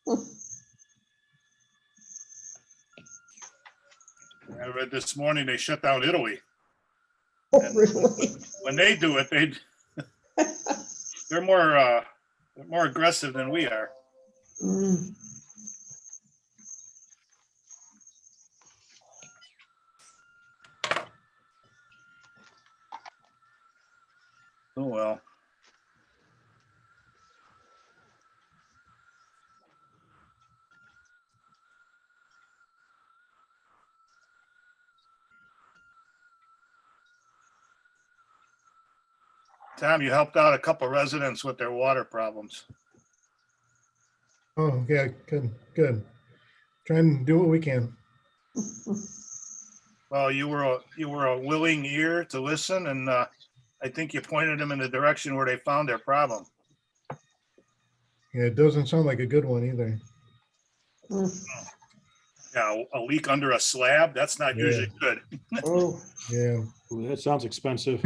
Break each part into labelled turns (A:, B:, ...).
A: I read this morning they shut down Italy.
B: Really?
A: When they do it, they're more aggressive than we are.
B: Mm.
A: Oh well. Tom, you helped out a couple residents with their water problems.
C: Oh, yeah, good. Try and do what we can.
A: Well, you were a willing ear to listen, and I think you pointed them in the direction where they found their problem.
C: Yeah, it doesn't sound like a good one either.
B: Mm.
A: Yeah, a leak under a slab, that's not
C: Yeah.
A: usually good.
B: Oh.
C: Yeah.
D: Ooh, that sounds expensive.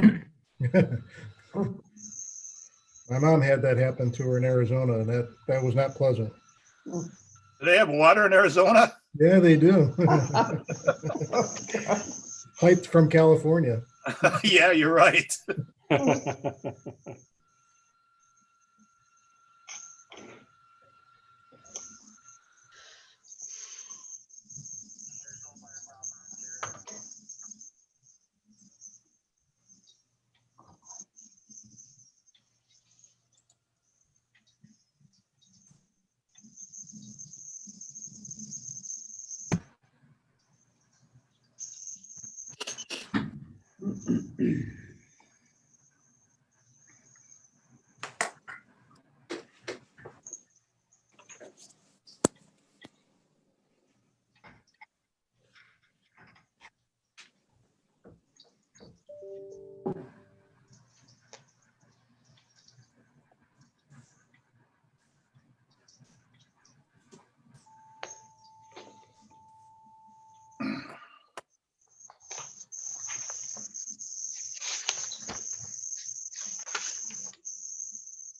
C: My mom had that happen to her in Arizona, and that was not pleasant.
A: Do they have water in Arizona?
C: Yeah, they do. Piped from California.
A: Yeah, you're right.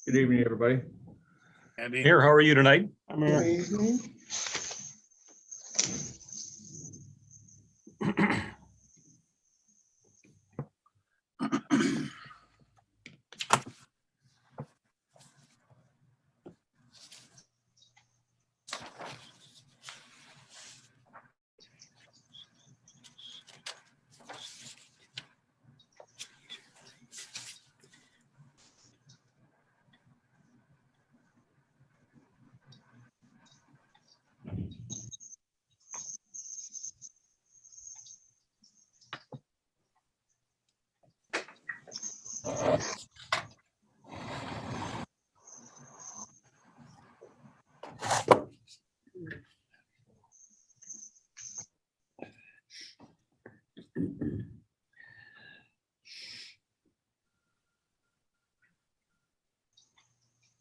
E: Good evening, everybody.
A: Andy,
D: Here, how are you tonight? I'm
B: Good
D: here.
B: evening.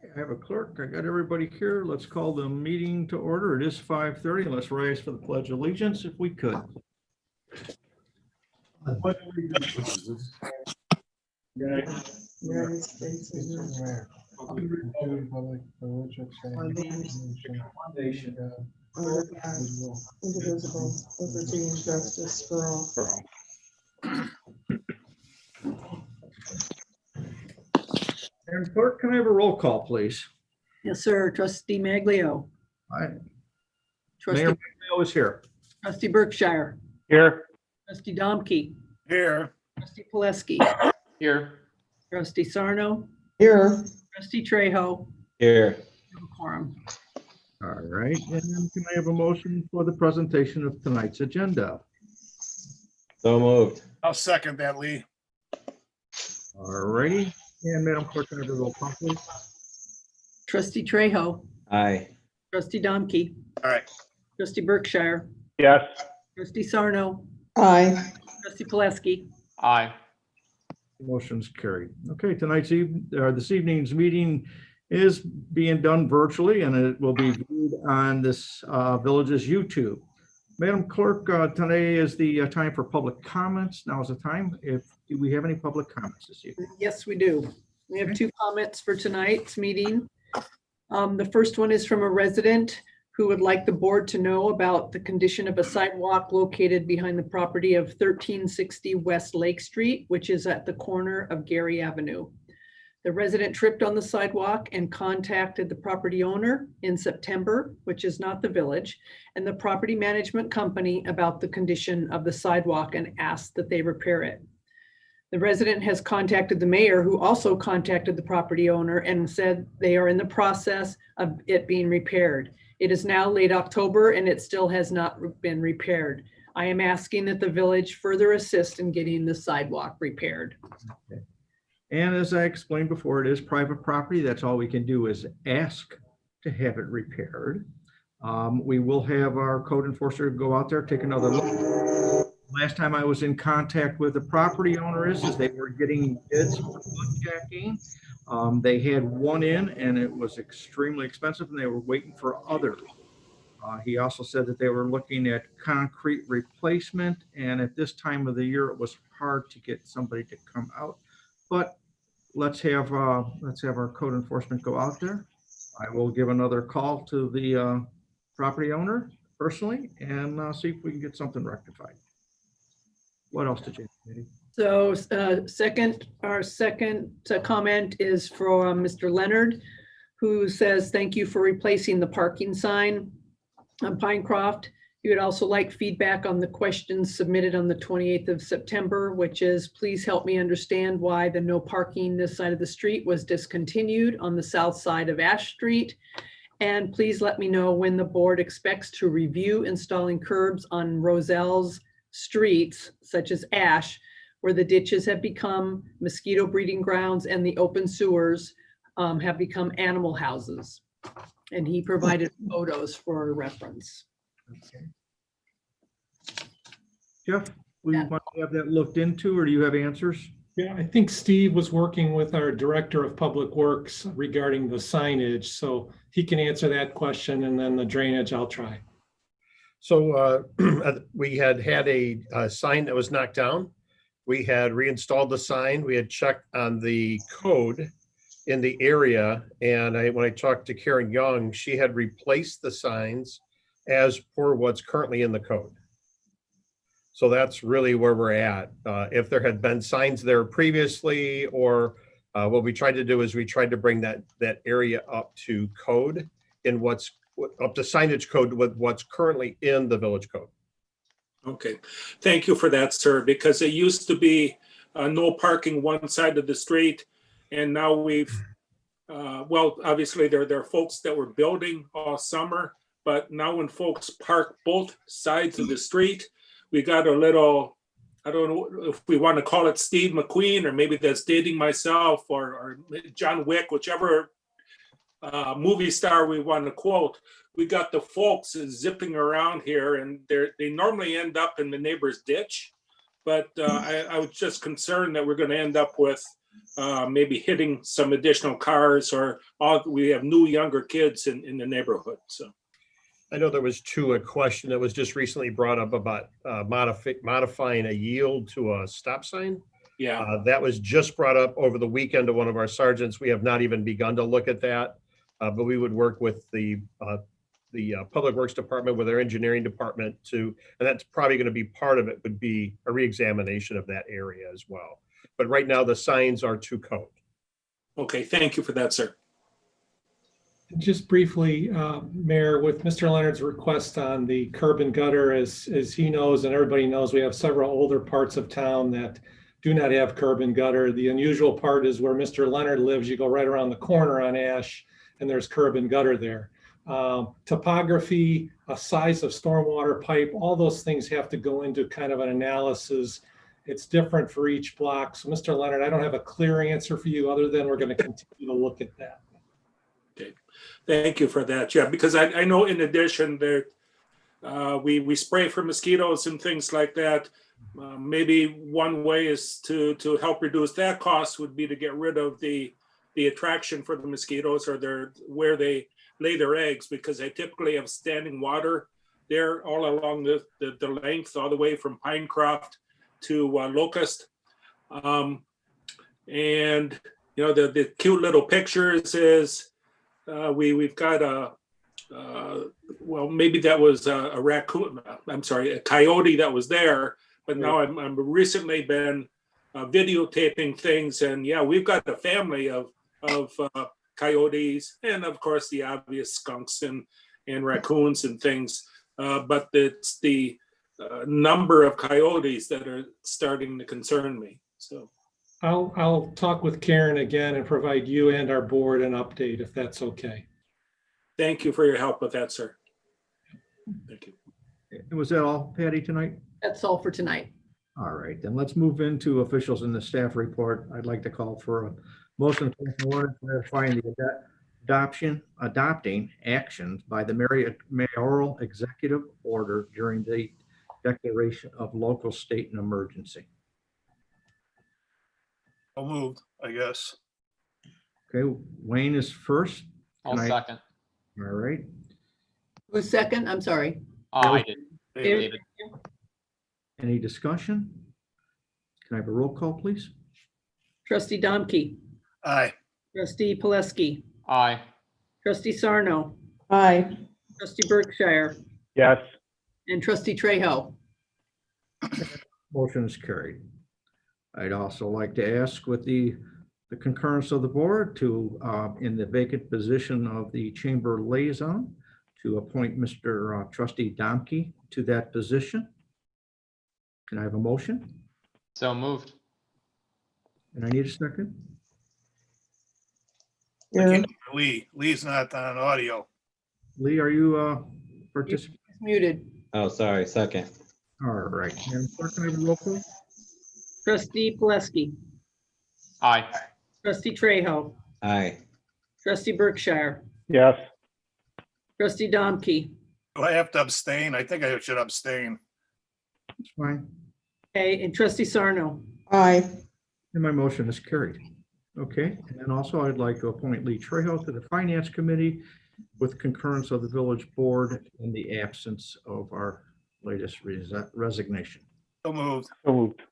E: I have a clerk. I got everybody here. Let's call the meeting to order. It is 5:30. Let's rise for the Pledge of Allegiance if we could.
B: United States of America.
E: Nation.
B: Under God, indivisible, liberty and justice for all.
E: And clerk, can I have a roll call, please?
F: Yes, sir. Trustee Maglio.
E: Aye. Mayor
F: Trustee,
E: Maglio is here.
F: Trustee Berkshire.
D: Here.
F: Trustee Domke.
A: here.
F: Trustee Poleski.
D: Here.
F: Trustee Sarno.
B: Here.
F: Trustee Trejo.
D: Here.
F: Quorum.
E: All right. And then can I have a motion for the presentation of tonight's agenda?
D: So moved.
A: I'll second that, Lee.
E: All righty. And Madam Clerk, can I have a roll call, please?
F: Trustee Trejo.
D: Aye.
F: Trustee Domke.
A: All right.
F: Trustee Berkshire.
D: Yes.
F: Trustee Sarno.
B: Aye.
F: Trustee Poleski.
D: Aye.
E: Motion's carried. Okay, this evening's meeting is being done virtually, and it will be viewed on this village's YouTube. Madam Clerk, today is the time for public comments. Now is the time. Do we have any public comments this evening?
F: Yes, we do. We have two comments for tonight's meeting. The first one is from a resident who would like the board to know about the condition of a sidewalk located behind the property of 1360 West Lake Street, which is at the corner of Gary Avenue. The resident tripped on the sidewalk and contacted the property owner in September, which is not the village, and the property management company about the condition of the sidewalk and asked that they repair it. The resident has contacted the mayor, who also contacted the property owner and said they are in the process of it being repaired. It is now late October and it still has not been repaired. I am asking that the village further assist in getting the sidewalk repaired.
E: And as I explained before, it is private property. That's all we can do is ask to have it repaired. We will have our code enforcer go out there, take another look. Last time I was in contact with the property owner is they were getting bids for mud jacking. They had one in and it was extremely expensive and they were waiting for others. He also said that they were looking at concrete replacement, and at this time of the year, it was hard to get somebody to come out. But let's have our code enforcement go out there. I will give another call to the property owner personally and see if we can get something rectified. What else did you have?
F: So our second comment is from Mr. Leonard, who says, thank you for replacing the parking sign on Pinecroft. He would also like feedback on the questions submitted on the 28th of September, which is, please help me understand why the no parking this side of the street was discontinued on the south side of Ash Street. And please let me know when the board expects to review installing curbs on Roselle's streets, such as Ash, where the ditches have become mosquito breeding grounds and the open sewers have become animal houses. And he provided photos for reference.
E: Okay. Jeff, we want to have that looked into, or do you have answers?
G: Yeah, I think Steve was working with our Director of Public Works regarding the signage, so he can answer that question, and then the drainage I'll try.
H: So we had a sign that was knocked down. We had reinstalled the sign. We had checked on the code in the area. And when I talked to Karen Young, she had replaced the signs as per what's currently in the code. So that's really where we're at. If there had been signs there previously, or what we tried to do is we tried to bring that area up to code in up to signage code with what's currently in the village code.
I: Okay, thank you for that, sir, because it used to be no parking one side of the street. And now we've, well, obviously there are folks that were building all summer, but now when folks park both sides of the street, we got a little, I don't know if we want to call it Steve McQueen, or maybe that's dating myself, or John Wick, whichever movie star we want to quote. We got the folks zipping around here, and they normally end up in the neighbor's ditch. But I was just concerned that we're going to end up with maybe hitting some additional cars, or we have new younger kids in the neighborhood. So
H: I know there was a question that was just recently brought up about modifying a yield to a stop sign.
I: yeah,
H: That was just brought up over the weekend to one of our sergeants. We have not even begun to look at that, but we would work with the Public Works Department, with our engineering department and that's probably going to be part of it, would be a reexamination of that area as well. But right now the signs are to code.
I: okay, thank you for that, sir.
G: Just briefly, Mayor, with Mr. Leonard's request on the curb and gutter, as he knows and everybody knows, we have several older parts of town that do not have curb and gutter. The unusual part is where Mr. Leonard lives, you go right around the corner on Ash and there's curb and gutter there. Topography, a size of stormwater pipe, all those things have to go into kind of an analysis. It's different for each block. So Mr. Leonard, I don't have a clear answer for you other than we're going to continue to look at that.
I: Okay, thank you for that. Yeah, because I know in addition that we spray for mosquitoes and things like that. Maybe one way is to help reduce that cost would be to get rid of the attraction for the mosquitoes, or where they lay their eggs, because they typically have standing water there all along the length, all the way from Pinecroft to Locust. And you know, the cute little pictures is we've got well, maybe that was a raccoon, I'm sorry, a coyote that was there, but now I'm recently been videotaping things, and yeah, we've got a family of coyotes, and of course the obvious skunks and raccoons and things, but it's the number of coyotes that are starting to concern me. So
G: I'll talk with Karen again and provide you and our board an update if that's okay.
I: thank you for your help with that, sir. Thank you.
E: Was that all, Patty, tonight?
F: That's all for tonight.
E: All right, then let's move into officials in the staff report. I'd like to call for a motion to order clarifying the adopting actions by the mayoral executive order during the declaration of local state and emergency.
A: So moved, I guess.
E: Okay, Wayne is first.
J: I'll
E: Can I-
J: second.
E: All right,
F: Who's second? I'm sorry.
J: I did.
A: David,
J: David.
E: any discussion? Can I have a roll call, please?
F: Trustee Domke,
A: aye.
F: trustee Poleski,
J: Aye.
F: trustee Sarno,
B: Aye.
F: trustee Berkshire,
D: Yes.
F: and trustee Trejo.
E: Motion is carried. I'd also like to ask with the concurrence of the board to, in the vacant position of the chamber liaison, to appoint Mr. Trustee Domke to that position. Can I have a motion?
J: So moved.
E: And I need a second.
A: I
B: Yeah.
A: can't hear Lee's not on audio.
E: Lee, are you participating?
F: Muted.
D: Oh, sorry, second.
E: All right. Madam Clerk, can I have a roll call?
F: Trustee Poleski,
J: Aye.
F: trustee Trejo,
D: Aye.
F: trustee Berkshire,
D: Yes.
F: trustee Domke.
A: Do I have to abstain? I think I should abstain.
E: It's fine.
F: Okay, and trustee Sarno.
B: Aye.
E: And my motion is carried. Okay, and then also I'd like to appoint Lee Trejo to the Finance Committee with concurrence of the village board in the absence of our latest resignation.
A: So moved.
D: So moved.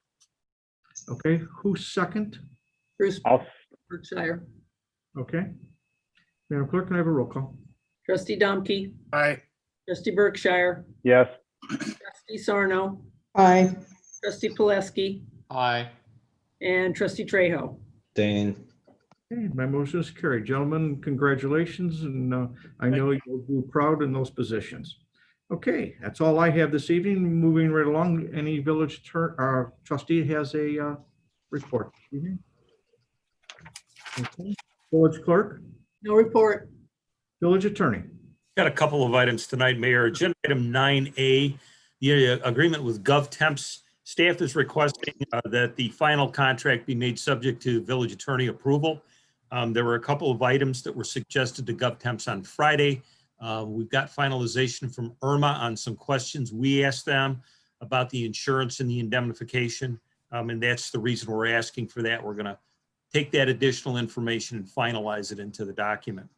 E: Okay, who's second?
F: Bruce
D: I'll,
F: Berkshire,
E: Okay. Madam Clerk, can I have a roll call?
F: trustee Domke,
A: Aye.
F: trustee Berkshire,
D: yes.
F: trustee Sarno,
B: Aye.
F: trustee Poleski,
J: Aye.
F: and trustee Trejo.
D: Dane.
E: Okay, my motion is carried. Gentlemen, congratulations, and I know you'll do proud in those positions. Okay, that's all I have this evening. Moving right along, any village trustee has a report this evening? Okay. Village clerk,
F: No report.
E: village attorney.
K: Got a couple of items tonight, Mayor. Agenda item 9A, the agreement with GovTemps. Staff is requesting that the final contract be made subject to village attorney approval. There were a couple of items that were suggested to GovTemps on Friday. We've got finalization from Irma on some questions we asked them about the insurance and the indemnification. And that's the reason we're asking for that. We're going to take that additional information and finalize it into the document.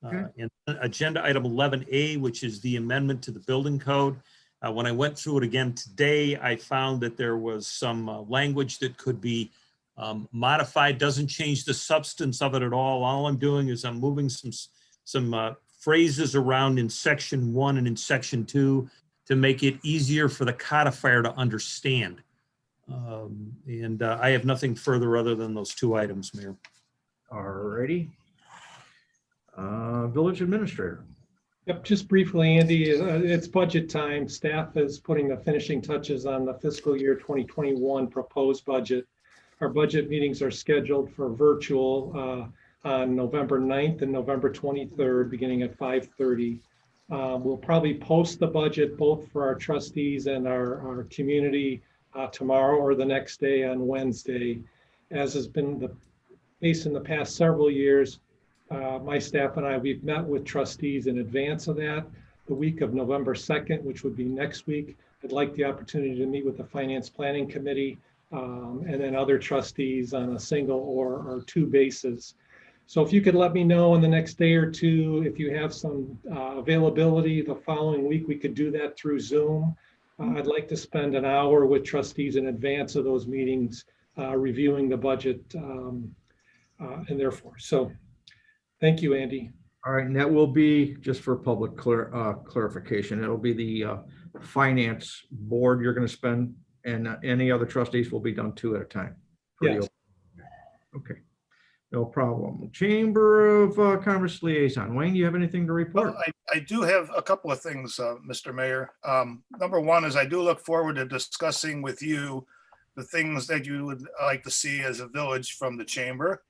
K: And agenda item 11A, which is the amendment to the building code. When I went through it again today, I found that there was some language that could be modified. Doesn't change the substance of it at all. All I'm doing is I'm moving some phrases around in section 1 and in section 2 to make it easier for the codifier to understand. I have nothing further other than those two items, Mayor.
E: All righty. Village administrator.
G: Yep, just briefly, Andy, it's budget time. Staff is putting the finishing touches on the fiscal year 2021 proposed budget. Our budget meetings are scheduled for virtual on November 9th and November 23rd, beginning at 5:30. We'll probably post the budget both for our trustees and our community tomorrow or the next day on Wednesday. As has been the case in the past several years, my staff and I, we've met with trustees in advance of that. The week of November 2nd, which would be next week, I'd like the opportunity to meet with the Finance Planning Committee and then other trustees on a single or two basis. So if you could let me know in the next day or two, if you have some availability the following week, we could do that through Zoom. I'd like to spend an hour with trustees in advance of those meetings, reviewing the budget and therefore. So thank you, Andy.
E: All right, and that will be, just for public clarification, it'll be the finance board you're going to spend, and any other trustees will be done 2 at a time. for the
G: Yes.
E: Okay, no problem. Chamber of Commerce Liaison. Wayne, you have anything to report?
A: Well, I do have a couple of things, Mr. Mayor. Number one is I do look forward to discussing with you the things that you would like to see as a village from the chamber.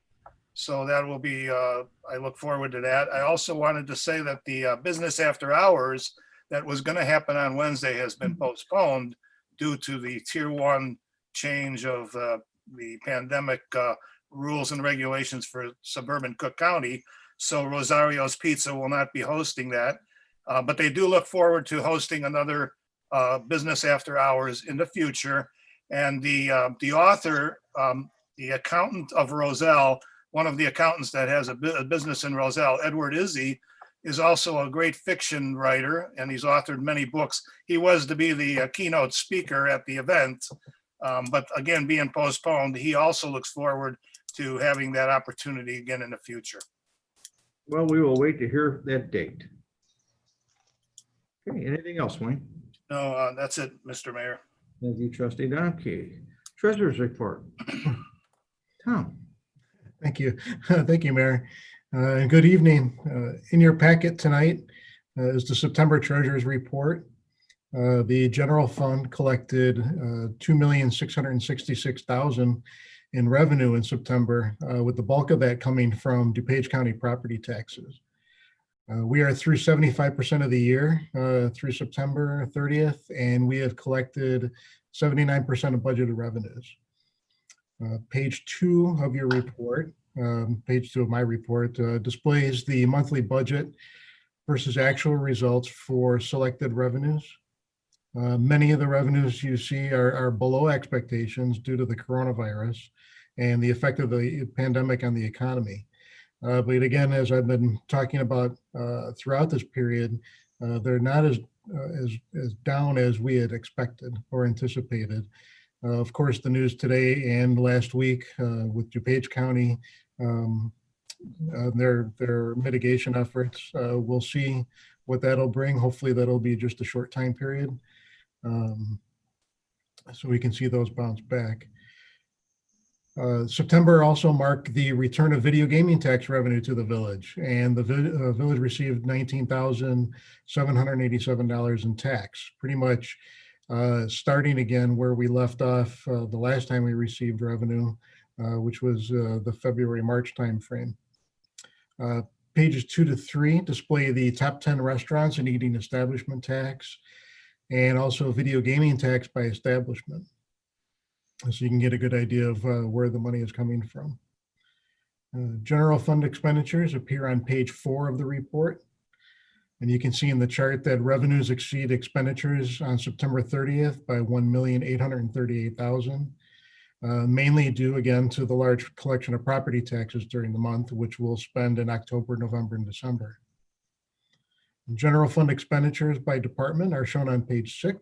A: So that will be, I look forward to that. I also wanted to say that the business after hours that was going to happen on Wednesday has been postponed due to the tier 1 change of the pandemic rules and regulations for suburban Cook County. So Rosario's Pizza will not be hosting that, but they do look forward to hosting another business after hours in the future. And the author, the accountant of Roselle, one of the accountants that has a business in Roselle, Edward Izzy, is also a great fiction writer, and he's authored many books. He was to be the keynote speaker at the event, but again, being postponed, he also looks forward to having that opportunity again in the future.
E: Well, we will wait to hear that date. Okay, anything else, Wayne?
A: No, that's it, Mr. Mayor.
E: Thank you, trustee Domke. Treasurer's report. Tom.
C: Thank you. Thank you, Mayor. And good evening. In your packet tonight is the September Treasurer's Report. The general fund collected $2,666,000 in revenue in September, with the bulk of that coming from DuPage County property taxes. We are through 75% of the year through September 30th, and we have collected 79% of budgeted revenues. Page 2 of your report, page 2 of my report, displays the monthly budget versus actual results for selected revenues. Many of the revenues you see are below expectations due to the coronavirus and the effect of the pandemic on the economy. But again, as I've been talking about throughout this period, they're not as down as we had expected or anticipated. Of course, the news today and last week with DuPage County, their mitigation efforts, we'll see what that'll bring. Hopefully that'll be just a short time period, so we can see those bounce back. September also marked the return of video gaming tax revenue to the village, and the village received $19,787 in tax, pretty much starting again where we left off the last time we received revenue, which was the February-March timeframe. Pages 2 to 3 display the top 10 restaurants and eating establishment tax, and also video gaming tax by establishment, so you can get a good idea of where the money is coming from. General fund expenditures appear on page 4 of the report. And you can see in the chart that revenues exceed expenditures on September 30th by $1,838,000, mainly due again to the large collection of property taxes during the month, which we'll spend in October, November, and December. General fund expenditures by department are shown on page 6.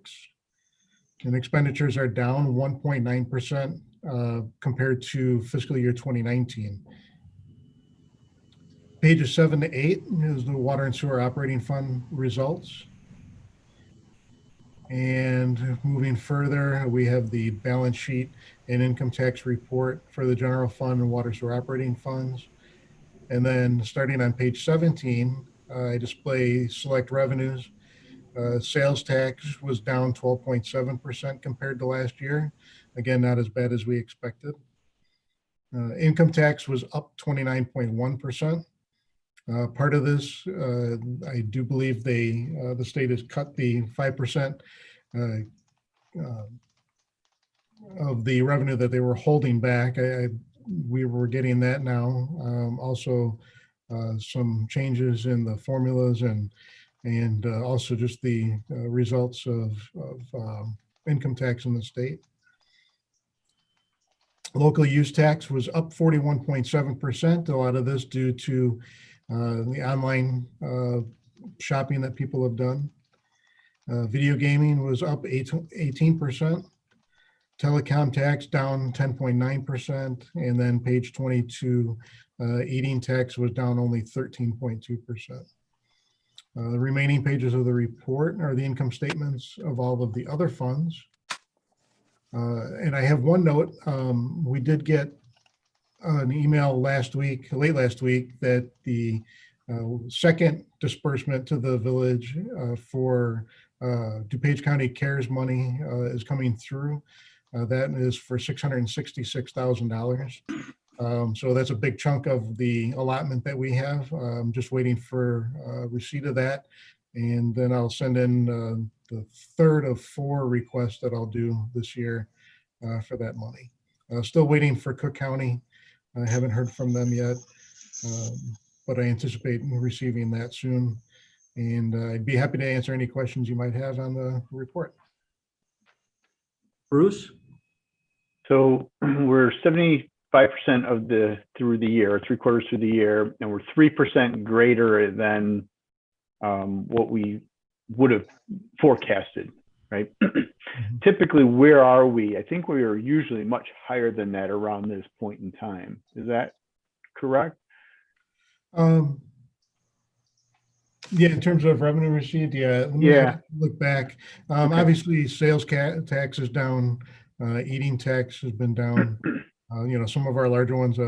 C: And expenditures are down 1.9% compared to fiscal year 2019. Pages 7 to 8 is the water and sewer operating fund results. And moving further, we have the balance sheet and income tax report for the general fund and water sewer operating funds. And then starting on page 17, I display select revenues. Sales tax was down 12.7% compared to last year. Again, not as bad as we expected. Income tax was up 29.1%. Part of this, I do believe the state has cut the 5% of the revenue that they were holding back. We were getting that now. Also, some changes in the formulas and also just the results of income tax in the state. Local use tax was up 41.7%. A lot of this due to the online shopping that people have done. Video gaming was up 18%. Telecom tax down 10.9%, and then page 22, eating tax was down only 13.2%. The remaining pages of the report are the income statements of all of the other funds. And I have one note. We did get an email late last week, that the second disbursement to the village for DuPage County CARES money is coming through. That is for $666,000. So that's a big chunk of the allotment that we have. I'm just waiting for receipt of that. And then I'll send in the third of 4 requests that I'll do this year for that money. Still waiting for Cook County. I haven't heard from them yet, but I anticipate receiving that soon. And I'd be happy to answer any questions you might have on the report.
E: Bruce?
L: So we're 75% of through the year, 3/4 through the year, and we're 3% greater than what we would have forecasted, right? Typically, where are we? I think we are usually much higher than that around this point in time. Is that correct?
C: Yeah, in terms of revenue received, yeah. Let me look back. Obviously, sales tax is down. Eating tax has been down. Some of our larger ones,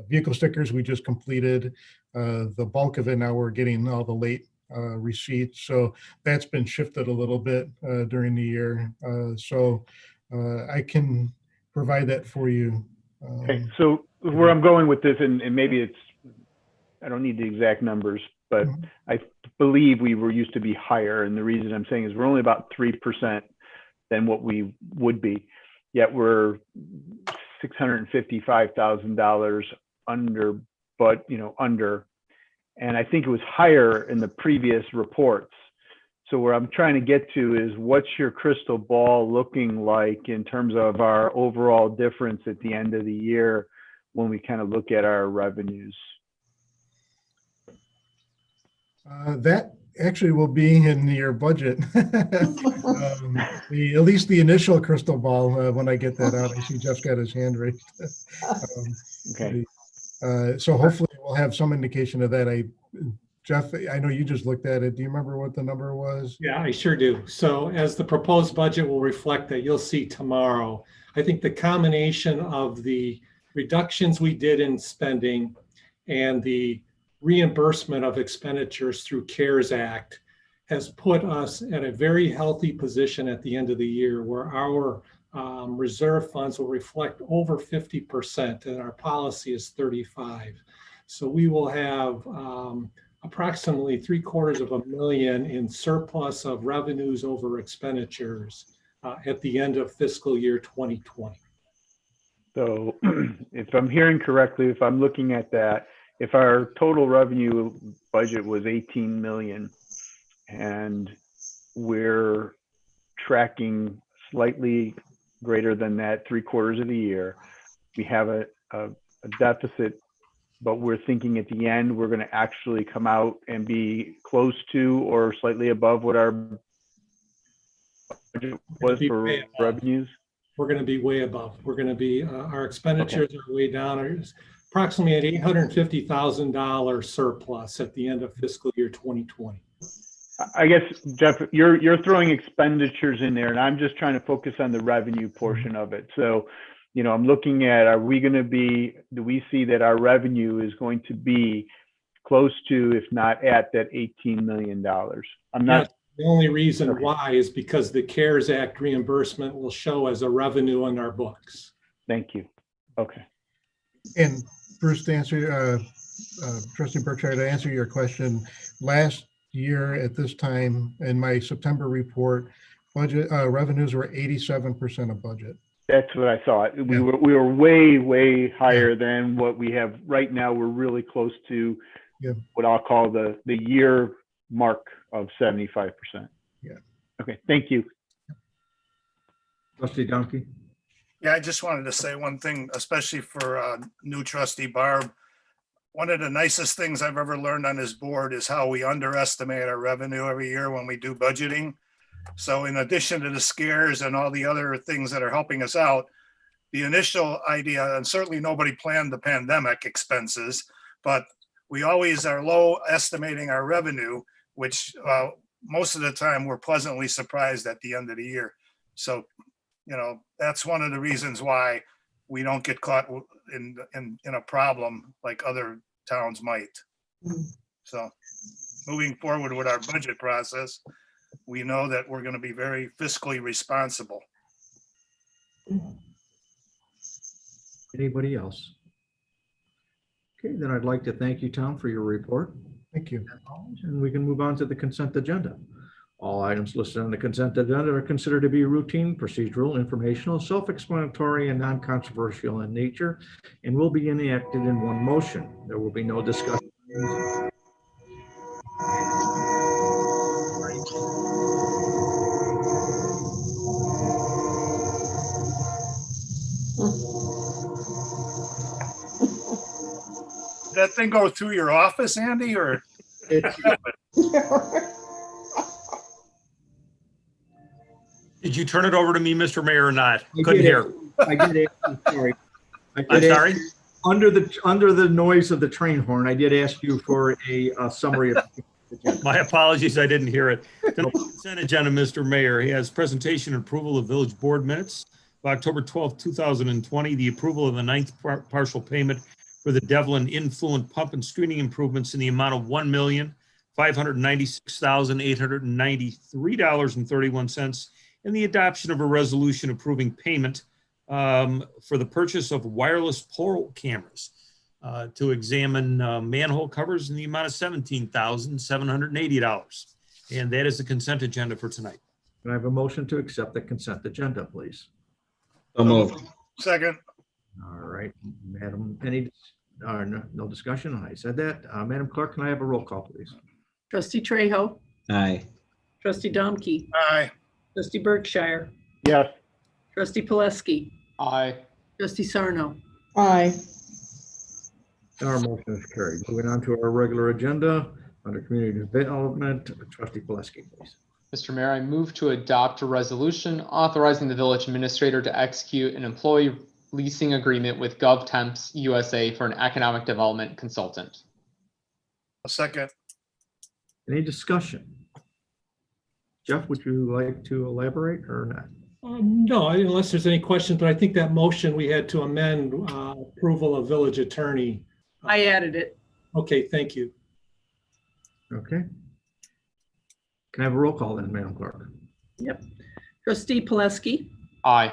C: vehicle stickers we just completed. The bulk of it now we're getting all the late receipts. So that's been shifted a little bit during the year. So I can provide that for you.
L: Okay, so where I'm going with this, and maybe I don't need the exact numbers, but I believe we were used to be higher. And the reason I'm saying is we're only about 3% than what we would be, yet we're $655,000 under, but under. And I think it was higher in the previous reports. So where I'm trying to get to is, what's your crystal ball looking like in terms of our overall difference at the end of the year when we kind of look at our revenues?
C: That actually will be in your budget. At least the initial crystal ball, when I get that out. I see Jeff's got his hand raised.
L: Okay.
C: So hopefully we'll have some indication of that. Jeff, I know you just looked at it. Do you remember what the number was?
G: Yeah, I sure do. So as the proposed budget will reflect that, you'll see tomorrow, I think the combination of the reductions we did in spending and the reimbursement of expenditures through CARES Act has put us at a very healthy position at the end of the year, where our reserve funds will reflect over 50%, and our policy is 35%. So we will have approximately $750,000 in surplus of revenues over expenditures at the end of fiscal year 2020.
L: So if I'm hearing correctly, if I'm looking at that, if our total revenue budget was 18 million and we're tracking slightly greater than that 3/4 of the year, we have a deficit, but we're thinking at the end we're going to actually come out and be close to or slightly above what our budget was for revenues.
G: We're going to be way above. We're going to be, our expenditures are way down. It's approximately an $850,000 surplus at the end of fiscal year 2020.
L: I guess, Jeff, you're throwing expenditures in there, and I'm just trying to focus on the revenue portion of it. So, I'm looking at, do we see that our revenue is going to be close to, if not at, that $18 million? I'm not.
G: The only reason why is because the CARES Act reimbursement will show as a revenue on our books.
L: Thank you. Okay.
C: And Bruce, to answer, Trustee Berkshire, to answer your question, last year at this time in my September report, budget revenues were 87% of budget.
L: That's what I thought. We were way higher than what we have right now. We're really close to what I'll call the year mark of 75%.
C: Yeah.
L: Okay. Thank you.
E: Trustee Donkey?
A: Yeah, I just wanted to say one thing, especially for new trustee Barb. One of the nicest things I've ever learned on this board is how we underestimate our revenue every year when we do budgeting. So in addition to the scares and all the other things that are helping us out, the initial idea, and certainly nobody planned the pandemic expenses, but we always are low estimating our revenue, which most of the time we're pleasantly surprised at the end of the year. So, that's one of the reasons why we don't get caught in a problem like other towns might. So moving forward with our budget process, we know that we're going to be very fiscally responsible.
E: Anybody else? Okay, then I'd like to thank you, Tom, for your report.
C: Thank you.
E: And we can move on to the consent agenda. All items listed on the consent agenda are considered to be routine, procedural, informational, self-explanatory, and non-controversial in nature, and will be enacted in one motion. There will be no discussion.
A: Did that thing go through your office, Andy, or?
K: Did you turn it over to me, Mr. Mayor, or not?
E: I
K: Couldn't
E: did
K: hear.
E: I did ask you, sorry.
K: I'm sorry?
E: Under the noise of the train horn, I did ask you for a summary of.
K: My apologies, I didn't hear it. The consent agenda, Mr. Mayor, has presentation and approval of village board minutes of October 12th, 2020, the approval of the ninth partial payment for the Devlin influent pump and screening improvements in the amount of $1,596,893.31, and the adoption of a resolution approving payment for the purchase of wireless pole cameras to examine manhole covers in the amount of $17,780. And that is the consent agenda for tonight.
E: Can I have a motion to accept the consent agenda, please?
D: So moved.
A: Second.
E: All right, Madam, no discussion? I said that. Madam Clerk, can I have a roll call, please?
F: Trustee Trejo,
D: Aye.
F: trustee Domke,
A: Aye.
F: trustee Berkshire,
L: Yes.
F: trustee Poleski,
J: Aye.
F: trustee Sarno.
B: Aye.
E: Our motion is carried. Moving on to our regular agenda, under community development, trustee Poleski, please.
J: Mr. Mayor, I move to adopt a resolution authorizing the village administrator to execute an employee leasing agreement with GovTemps USA for an economic development consultant.
A: A second.
E: Any discussion? Jeff, would you like to elaborate or not?
G: No, unless there's any questions, but I think that motion we had to amend approval of village attorney.
F: I added it.
G: Okay, thank you.
E: Okay. Can I have a roll call then, Madam Clerk?
F: Yep. Trustee Poleski,
J: Aye.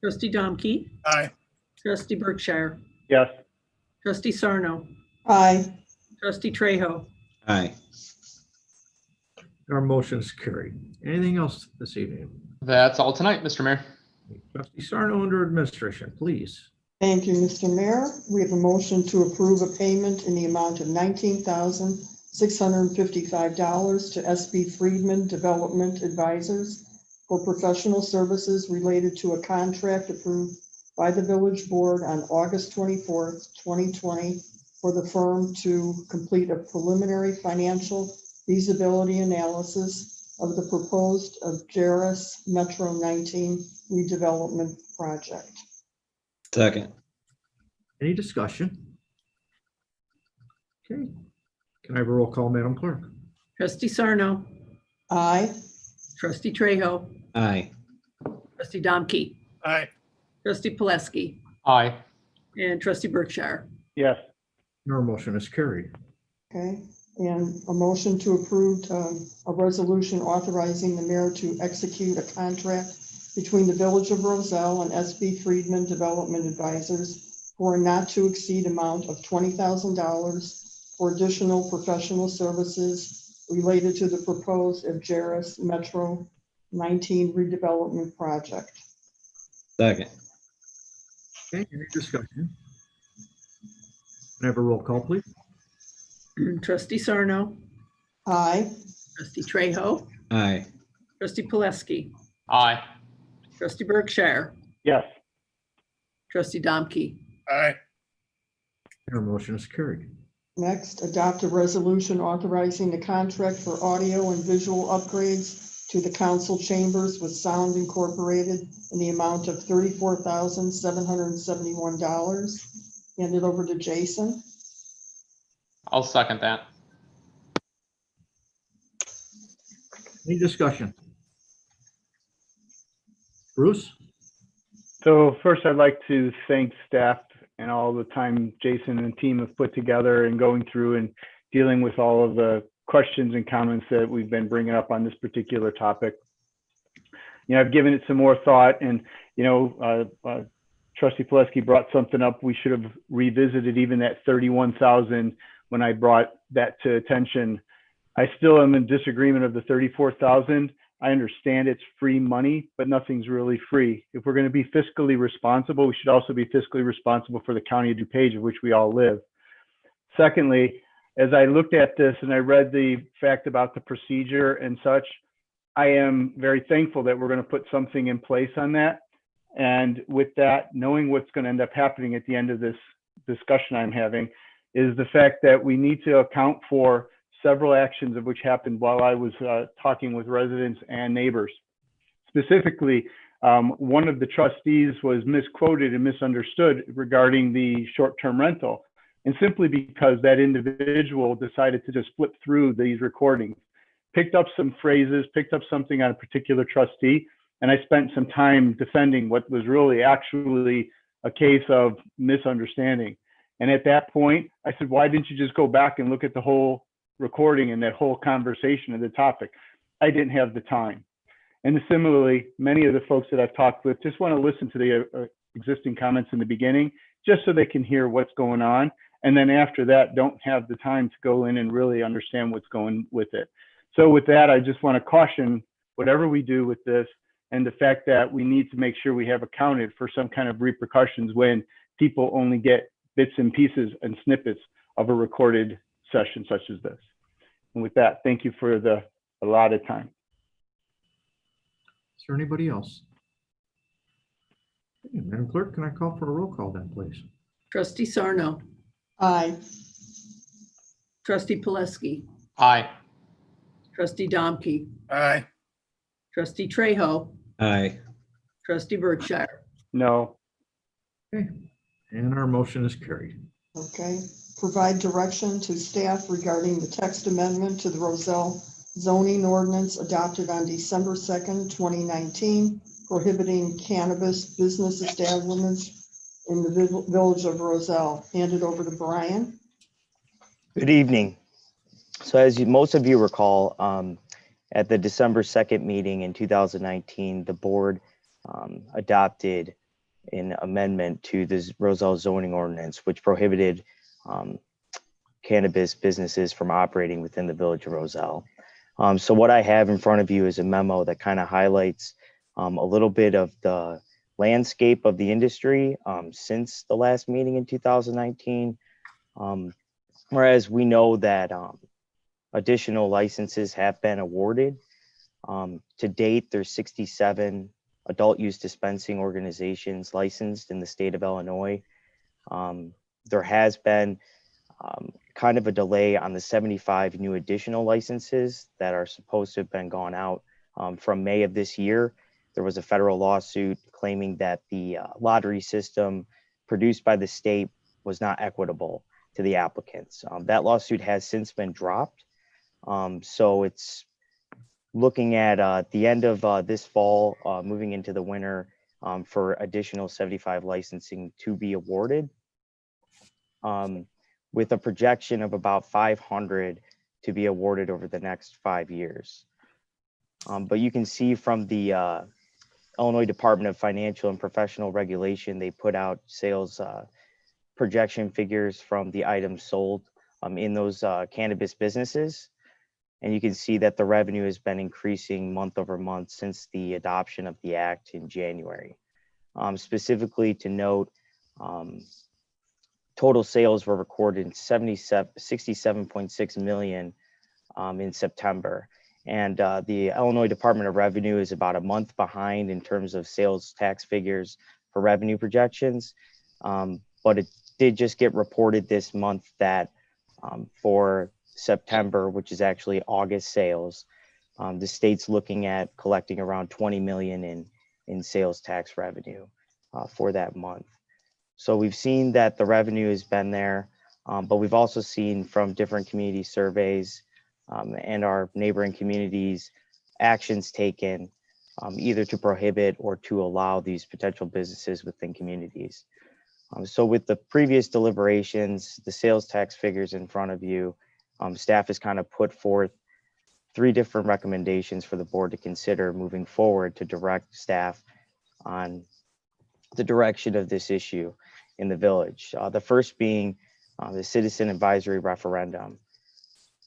F: trustee Domke,
A: Aye.
F: trustee Berkshire,
L: Yes.
F: trustee Sarno,
B: Aye.
F: trustee Trejo.
D: Aye.
E: Our motion is carried. Anything else this evening?
J: That's all tonight, Mr. Mayor.
E: Trustee Sarno under administration, please.
B: Thank you, Mr. Mayor. We have a motion to approve a payment in the amount of $19,655 to SB Friedman Development Advisors for professional services related to a contract approved by the village board on August 24th, 2020 for the firm to complete a preliminary financial feasibility analysis of the proposed Jairus Metro 19 redevelopment project.
D: Second.
E: Any discussion? Okay. Can I have a roll call, Madam Clerk?
F: Trustee Sarno,
B: Aye.
F: trustee Trejo,
D: Aye.
F: trustee Domke,
A: Aye.
F: trustee Poleski,
J: Aye.
F: and trustee Berkshire.
L: Yes.
E: Our motion is carried.
B: Okay, and a motion to approve a resolution authorizing the mayor to execute a contract between the Village of Roselle and SB Friedman Development Advisors for a not to exceed amount of $20,000 for additional professional services related to the proposed Jairus Metro 19 redevelopment project.
D: Second.
E: Okay, any discussion? Can I have a roll call, please?
F: Trustee Sarno,
B: Aye.
F: trustee Trejo,
D: Aye.
F: trustee Poleski,
J: Aye.
F: trustee Berkshire,
L: Yes.
F: trustee Domke.
A: Aye.
E: Our motion is carried.
B: Next, adopt a resolution authorizing the contract for audio and visual upgrades to the council chambers with Sound Incorporated in the amount of $34,771. Hand it over to Jason.
J: I'll second that.
E: Any discussion? Bruce?
L: So first, I'd like to thank staff and all the time Jason and team have put together and going through and dealing with all of the questions and comments that we've been bringing up on this particular topic. You know, I've given it some more thought, and Trustee Pileski brought something up. We should have revisited even that 31,000 when I brought that to attention. I still am in disagreement of the 34,000. I understand it's free money, but nothing's really free. If we're going to be fiscally responsible, we should also be fiscally responsible for the county of DuPage, of which we all live. Secondly, as I looked at this and I read the fact about the procedure and such, I am very thankful that we're going to put something in place on that. And with that, knowing what's going to end up happening at the end of this discussion I'm having is the fact that we need to account for several actions of which happened while I was talking with residents and neighbors. Specifically, one of the trustees was misquoted and misunderstood regarding the short-term rental. And simply because that individual decided to just flip through these recordings, picked up some phrases, picked up something on a particular trustee, and I spent some time defending what was really actually a case of misunderstanding. And at that point, I said, why didn't you just go back and look at the whole recording and that whole conversation of the topic? I didn't have the time. And similarly, many of the folks that I've talked with just want to listen to the existing comments in the beginning, just so they can hear what's going on. And then after that, don't have the time to go in and really understand what's going with it. So with that, I just want to caution whatever we do with this and the fact that we need to make sure we have accounted for some kind of repercussions when people only get bits and pieces and snippets of a recorded session such as this. And with that, thank you for the allotted time.
E: Is there anybody else? Okay, Madam Clerk, can I call for a roll call then, please?
F: Trustee Sarno,
B: Aye.
F: trustee Pileski,
J: Aye.
F: trustee Domke,
A: Aye.
F: trustee Trejo,
D: Aye.
F: trustee Berkshire.
L: No.
E: Okay, and our motion is carried.
B: Okay. Provide direction to staff regarding the text amendment to the Roselle zoning ordinance adopted on December 2nd, 2019, prohibiting cannabis business establishments in the village of Roselle. Hand it over to Brian.
M: Good evening. So as most of you recall, at the December 2nd meeting in 2019, the board adopted an amendment to the Roselle zoning ordinance, which prohibited cannabis businesses from operating within the village of Roselle. So what I have in front of you is a memo that kind of highlights a little bit of the landscape of the industry since the last meeting in 2019. Whereas we know that additional licenses have been awarded. To date, there's 67 adult use dispensing organizations licensed in the state of Illinois. There has been kind of a delay on the 75 new additional licenses that are supposed to have been gone out from May of this year. There was a federal lawsuit claiming that the lottery system produced by the state was not equitable to the applicants. That lawsuit has since been dropped. So it's looking at the end of this fall, moving into the winter for additional 75 licensing to be awarded, with a projection of about 500 to be awarded over the next 5 years. But you can see from the Illinois Department of Financial and Professional Regulation, they put out sales projection figures from the items sold in those cannabis businesses. And you can see that the revenue has been increasing month over month since the adoption of the act in January. Specifically to note, total sales were recorded in 67.6 million in September. And the Illinois Department of Revenue is about a month behind in terms of sales tax figures for revenue projections. But it did just get reported this month that for September, which is actually August sales, The state's looking at collecting around 20 million in sales tax revenue for that month. So we've seen that the revenue has been there, but we've also seen from different community surveys and our neighboring communities, actions taken either to prohibit or to allow these potential businesses within communities. So with the previous deliberations, the sales tax figures in front of you, staff has kind of put forth 3 different recommendations for the board to consider moving forward to direct staff on the direction of this issue in the village. The first being the citizen advisory referendum.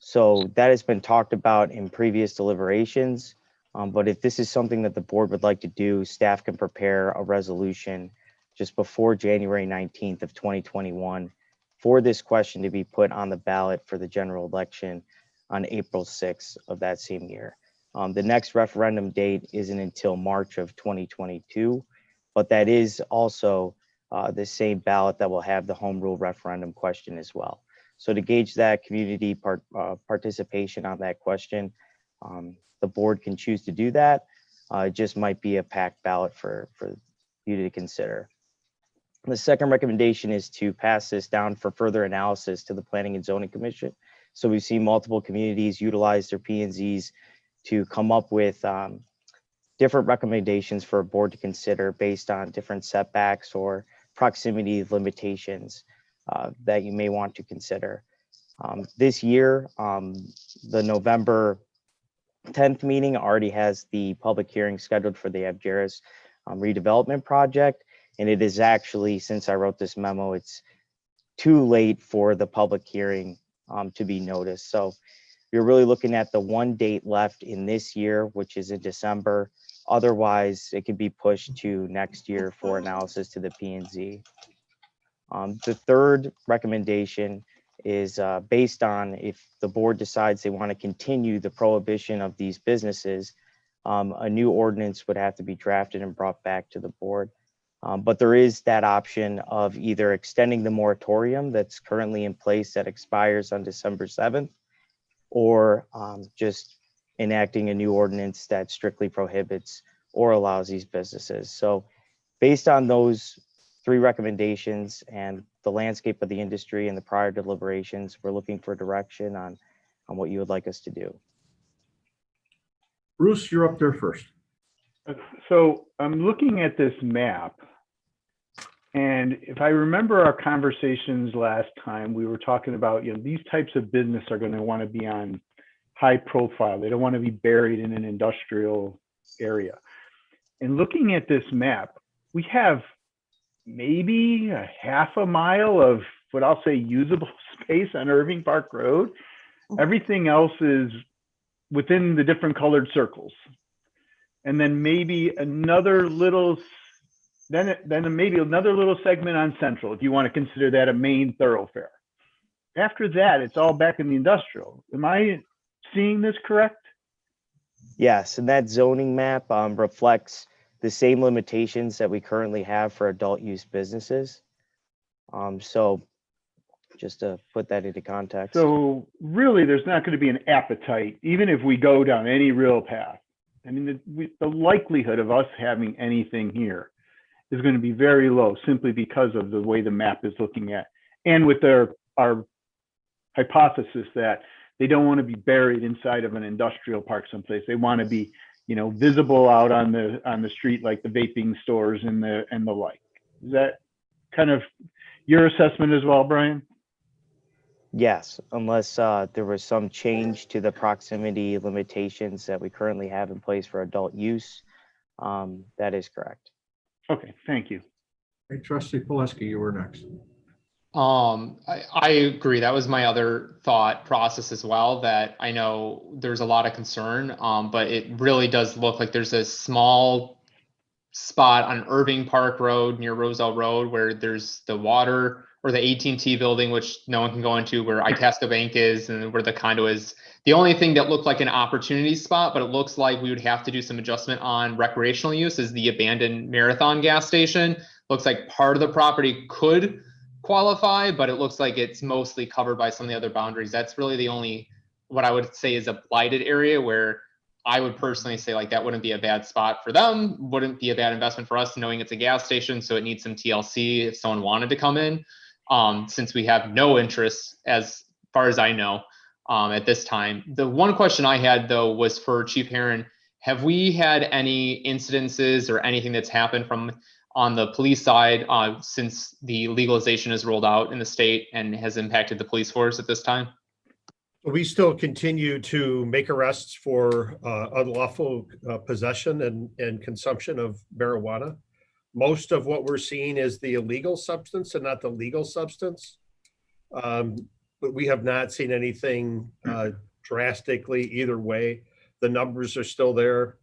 M: So that has been talked about in previous deliberations, but if this is something that the board would like to do, staff can prepare a resolution just before January 19th of 2021 for this question to be put on the ballot for the general election on April 6th of that same year. The next referendum date isn't until March of 2022, but that is also the same ballot that will have the home rule referendum question as well. So to gauge that community participation on that question, the board can choose to do that. It just might be a packed ballot for you to consider. The second recommendation is to pass this down for further analysis to the Planning and Zoning Commission. So we've seen multiple communities utilize their P&Zs to come up with different recommendations for a board to consider based on different setbacks or proximity limitations that you may want to consider. This year, the November 10th meeting already has the public hearing scheduled for the Abjaris redevelopment project. And it is actually, since I wrote this memo, it's too late for the public hearing to be noticed. So we're really looking at the one date left in this year, which is in December. Otherwise, it could be pushed to next year for analysis to the P&Z. The third recommendation is based on if the board decides they want to continue the prohibition of these businesses, a new ordinance would have to be drafted and brought back to the board. But there is that option of either extending the moratorium that's currently in place that expires on December 7th, or just enacting a new ordinance that strictly prohibits or allows these businesses. So based on those 3 recommendations and the landscape of the industry and the prior deliberations, we're looking for direction on what you would like us to do.
E: Bruce, you're up there first.
L: So I'm looking at this map, and if I remember our conversations last time, we were talking about, these types of business are going to want to be on high profile. They don't want to be buried in an industrial area. And looking at this map, we have maybe a half a mile of what I'll say usable space on Irving Park Road. Everything else is within the different colored circles. And then maybe another little, then maybe another little segment on Central, if you want to consider that a main thoroughfare. After that, it's all back in the industrial. Am I seeing this correct?
M: Yes, and that zoning map reflects the same limitations that we currently have for adult use businesses. So just to put that into context.
L: So really, there's not going to be an appetite, even if we go down any real path. I mean, the likelihood of us having anything here is going to be very low, simply because of the way the map is looking at, and with our hypothesis that they don't want to be buried inside of an industrial park someplace. They want to be, visible out on the street, like the vaping stores and the like. Is that kind of your assessment as well, Brian?
M: Yes, unless there was some change to the proximity limitations that we currently have in place for adult use. That is correct.
L: Okay, thank you.
E: Hey, Trustee Poleski, you were next.
J: I agree. That was my other thought process as well, that I know there's a lot of concern, but it really does look like there's a small spot on Irving Park Road near Roselle Road where there's the water, or the AT&T building, which no one can go into, where Itasca Bank is and where the condo is. The only thing that looked like an opportunity spot, but it looks like we would have to do some adjustment on recreational use, is the abandoned Marathon gas station. Looks like part of the property could qualify, but it looks like it's mostly covered by some of the other boundaries. That's really the only, what I would say is a blighted area where I would personally say like that wouldn't be a bad spot for them, wouldn't be a bad investment for us, knowing it's a gas station, so it needs some TLC if someone wanted to come in. Since we have no interest, as far as I know, at this time. The one question I had though was for Chief Herron. Have we had any incidences or anything that's happened from on the police side since the legalization is rolled out in the state and has impacted the police force at this time?
H: We still continue to make arrests for unlawful possession and consumption of marijuana. Most of what we're seeing is the illegal substance and not the legal substance. But we have not seen anything drastically either way. The numbers are still there.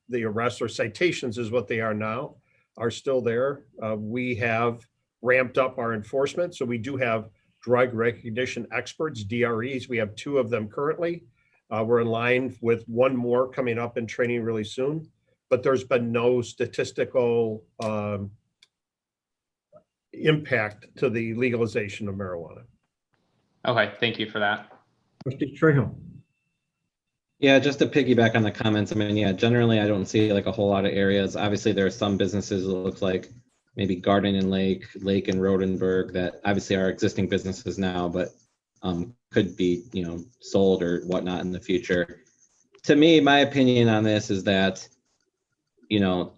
H: The arrests or citations is what they are now, are still there. We have ramped up our enforcement. So we do have drug recognition experts, DREs. We have 2 of them currently. We're in line with 1 more coming up in training really soon, but there's been no statistical impact to the legalization of marijuana.
J: Okay, thank you for that.
E: Trustee Trejo.
D: Yeah, just to piggyback on the comments, I mean, yeah, generally I don't see like a whole lot of areas. Obviously, there are some businesses, it looks like maybe Garden and Lake and Rodenberg that obviously are existing businesses now, but could be, you know, sold or whatnot in the future. To me, my opinion on this is that, you know,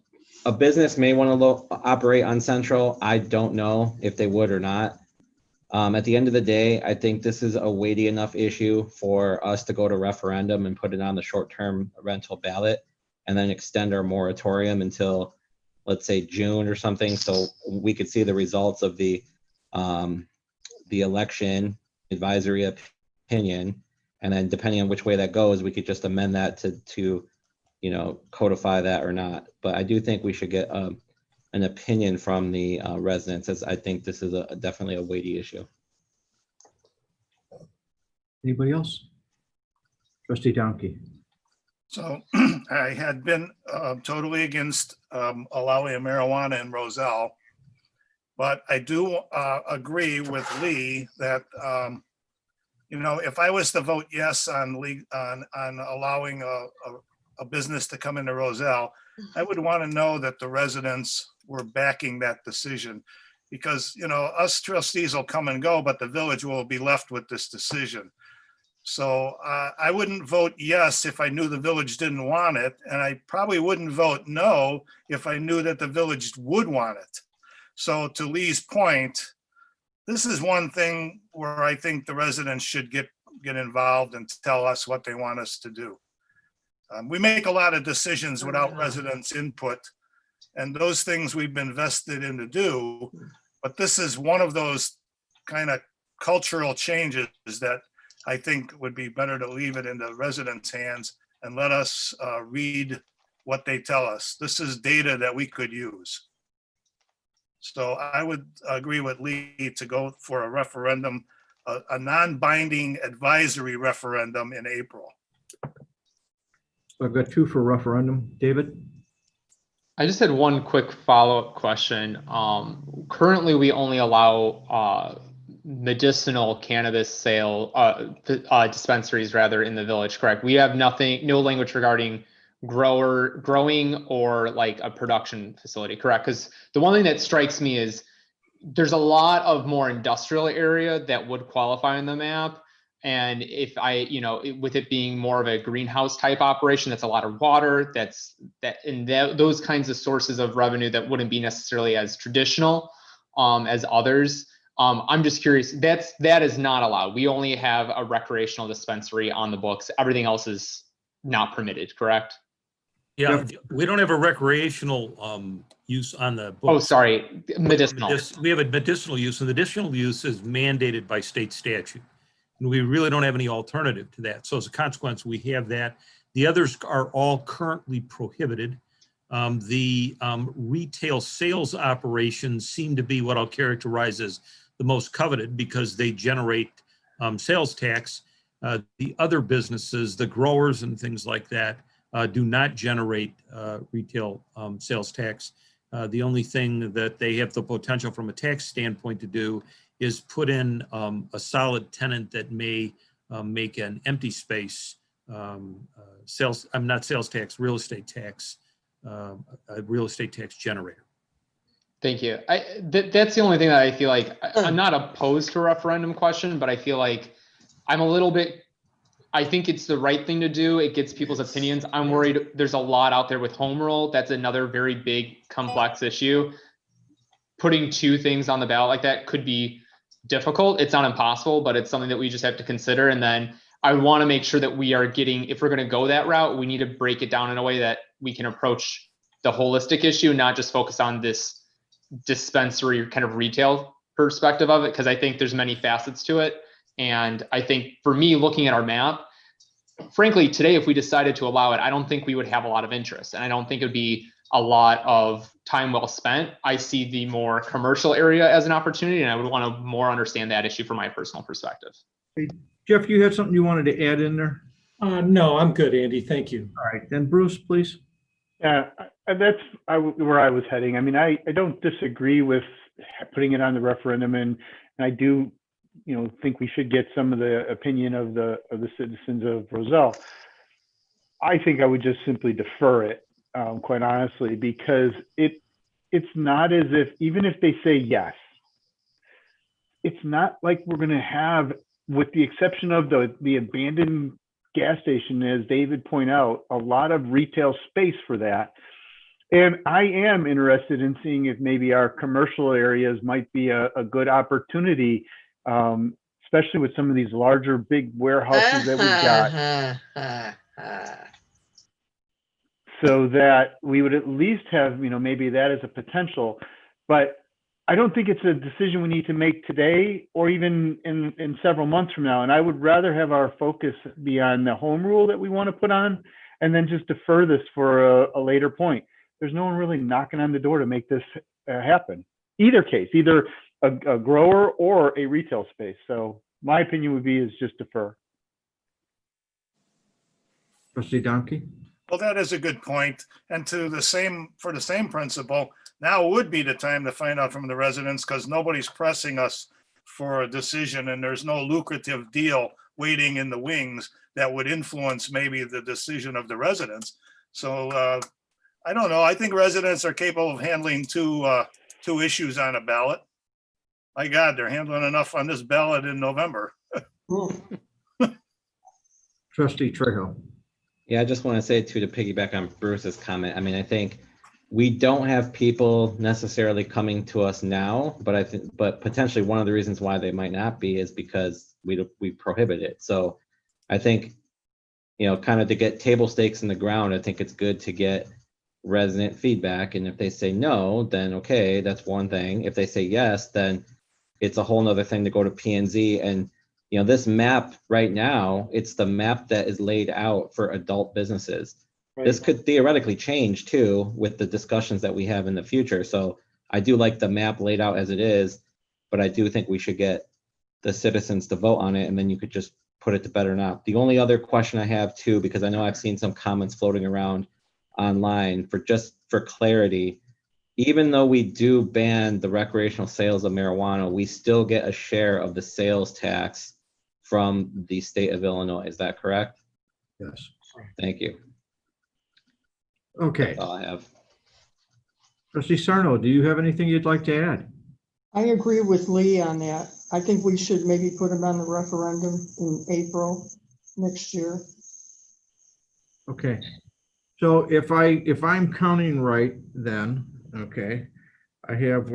D: a business may want to operate on Central. I don't know if they would or not. At the end of the day, I think this is a weighty enough issue for us to go to referendum and put it on the short-term rental ballot and then extend our moratorium until, let's say, June or something, so we could see the results of the election advisory opinion, and then depending on which way that goes, we could just amend that to you know, codify that or not. But I do think we should get an opinion from the residents, as I think this is definitely a weighty issue.
E: Anybody else? Trustee Donkey.
A: So I had been totally against allowing marijuana in Roselle. But I do agree with Lee that, you know, if I was to vote yes on allowing a business to come into Roselle, I would want to know that the residents were backing that decision. Because, you know, us trustees will come and go, but the village will be left with this decision. So I wouldn't vote yes if I knew the village didn't want it. And I probably wouldn't vote no if I knew that the village would want it. So to Lee's point, this is one thing where I think the residents should get involved and tell us what they want us to do. We make a lot of decisions without residents' input, and those things we've been vested in to do. But this is one of those kind of cultural changes that I think would be better to leave it in the residents' hands and let us read what they tell us. This is data that we could use. So I would agree with Lee to go for a referendum, a non-binding advisory referendum in April.
E: I've got 2 for referendum. David?
J: I just had one quick follow-up question. Currently, we only allow medicinal cannabis sale dispensaries rather in the village, correct? We have no language regarding growing or like a production facility, correct? Because the one thing that strikes me is there's a lot of more industrial area that would qualify on the map. And if with it being more of a greenhouse type operation, that's a lot of water, those kinds of sources of revenue that wouldn't be necessarily as traditional as others. I'm just curious, that is not allowed. We only have a recreational dispensary on the books. Everything else is not permitted, correct?
K: Yeah, we don't have a recreational use on the books.
J: Oh, sorry, medicinal.
K: We have a medicinal use, and the additional use is mandated by state statute. And we really don't have any alternative to that. So as a consequence, we have that. The others are all currently prohibited. The retail sales operations seem to be what I'll characterize as the most coveted because they generate sales tax. The other businesses, the growers and things like that, do not generate retail sales tax. The only thing that they have the potential from a tax standpoint to do is put in a solid tenant that may make an empty space sales, I'm not sales tax, real estate tax, a real estate tax generator.
J: Thank you. That's the only thing that I feel like I'm not opposed to a referendum question, but I feel like I'm a little bit, I think it's the right thing to do. It gets people's opinions. I'm worried there's a lot out there with home rule. That's another very big, complex issue. Putting two things on the ballot like that could be difficult. It's not impossible, but it's something that we just have to consider. And then I want to make sure that we are getting, if we're going to go that route, we need to break it down in a way that we can approach the holistic issue, not just focus on this dispensary kind of retail perspective of it, because I think there's many facets to it. And I think for me, looking at our map, frankly, today, if we decided to allow it, I don't think we would have a lot of interest. And I don't think it would be a lot of time well spent. I see the more commercial area as an opportunity, and I would want to more understand that issue from my personal perspective.
E: Hey, Jeff, you had something you wanted to add in there?
G: No, I'm good, Andy. Thank you.
E: All right, then Bruce, please.
L: Yeah, that's where I was heading. I mean, I don't disagree with putting it on the referendum, and I do, think we should get some of the opinion of the citizens of Roselle. I think I would just simply defer it, quite honestly, because it's not as if, even if they say yes, it's not like we're going to have, with the exception of the abandoned gas station, as David pointed out, a lot of retail space for that. And I am interested in seeing if maybe our commercial areas might be a good opportunity, especially with some of these larger, big warehouses that we've got. So that we would at least have, maybe that as a potential. But I don't think it's a decision we need to make today or even in several months from now. And I would rather have our focus be on the home rule that we want to put on, and then just defer this for a later point. There's no one really knocking on the door to make this happen. Either case, either a grower or a retail space. So my opinion would be is just defer.
E: Trustee Donkey?
A: Well, that is a good point. And for the same principle, now would be the time to find out from the residents, because nobody's pressing us for a decision, and there's no lucrative deal waiting in the wings that would influence maybe the decision of the residents. So I don't know. I think residents are capable of handling two issues on a ballot. My God, they're handling enough on this ballot in November.
E: Trustee Trejo.
D: Yeah, I just want to say too, to piggyback on Bruce's comment. I mean, I think we don't have people necessarily coming to us now, but potentially one of the reasons why they might not be is because we prohibit it. So I think, kind of to get table stakes in the ground, I think it's good to get resident feedback. And if they say no, then okay, that's one thing. If they say yes, then it's a whole nother thing to go to P&Z. And this map right now, it's the map that is laid out for adult businesses. Right. This could theoretically change too with the discussions that we have in the future. So I do like the map laid out as it is, but I do think we should get the citizens to vote on it, and then you could just put it to bed or not. The only other question I have too, because I know I've seen some comments floating around online, for clarity, even though we do ban the recreational sales of marijuana, we still get a share of the sales tax from the state of Illinois. Is that correct?
E: Yes.
D: Thank you.
E: Okay.
D: That's all I have.
E: Trustee Sarno, do you have anything you'd like to add?
B: I agree with Lee on that. I think we should maybe put them on the referendum in April next year.
E: Okay. So if I'm counting right, then, okay, I have,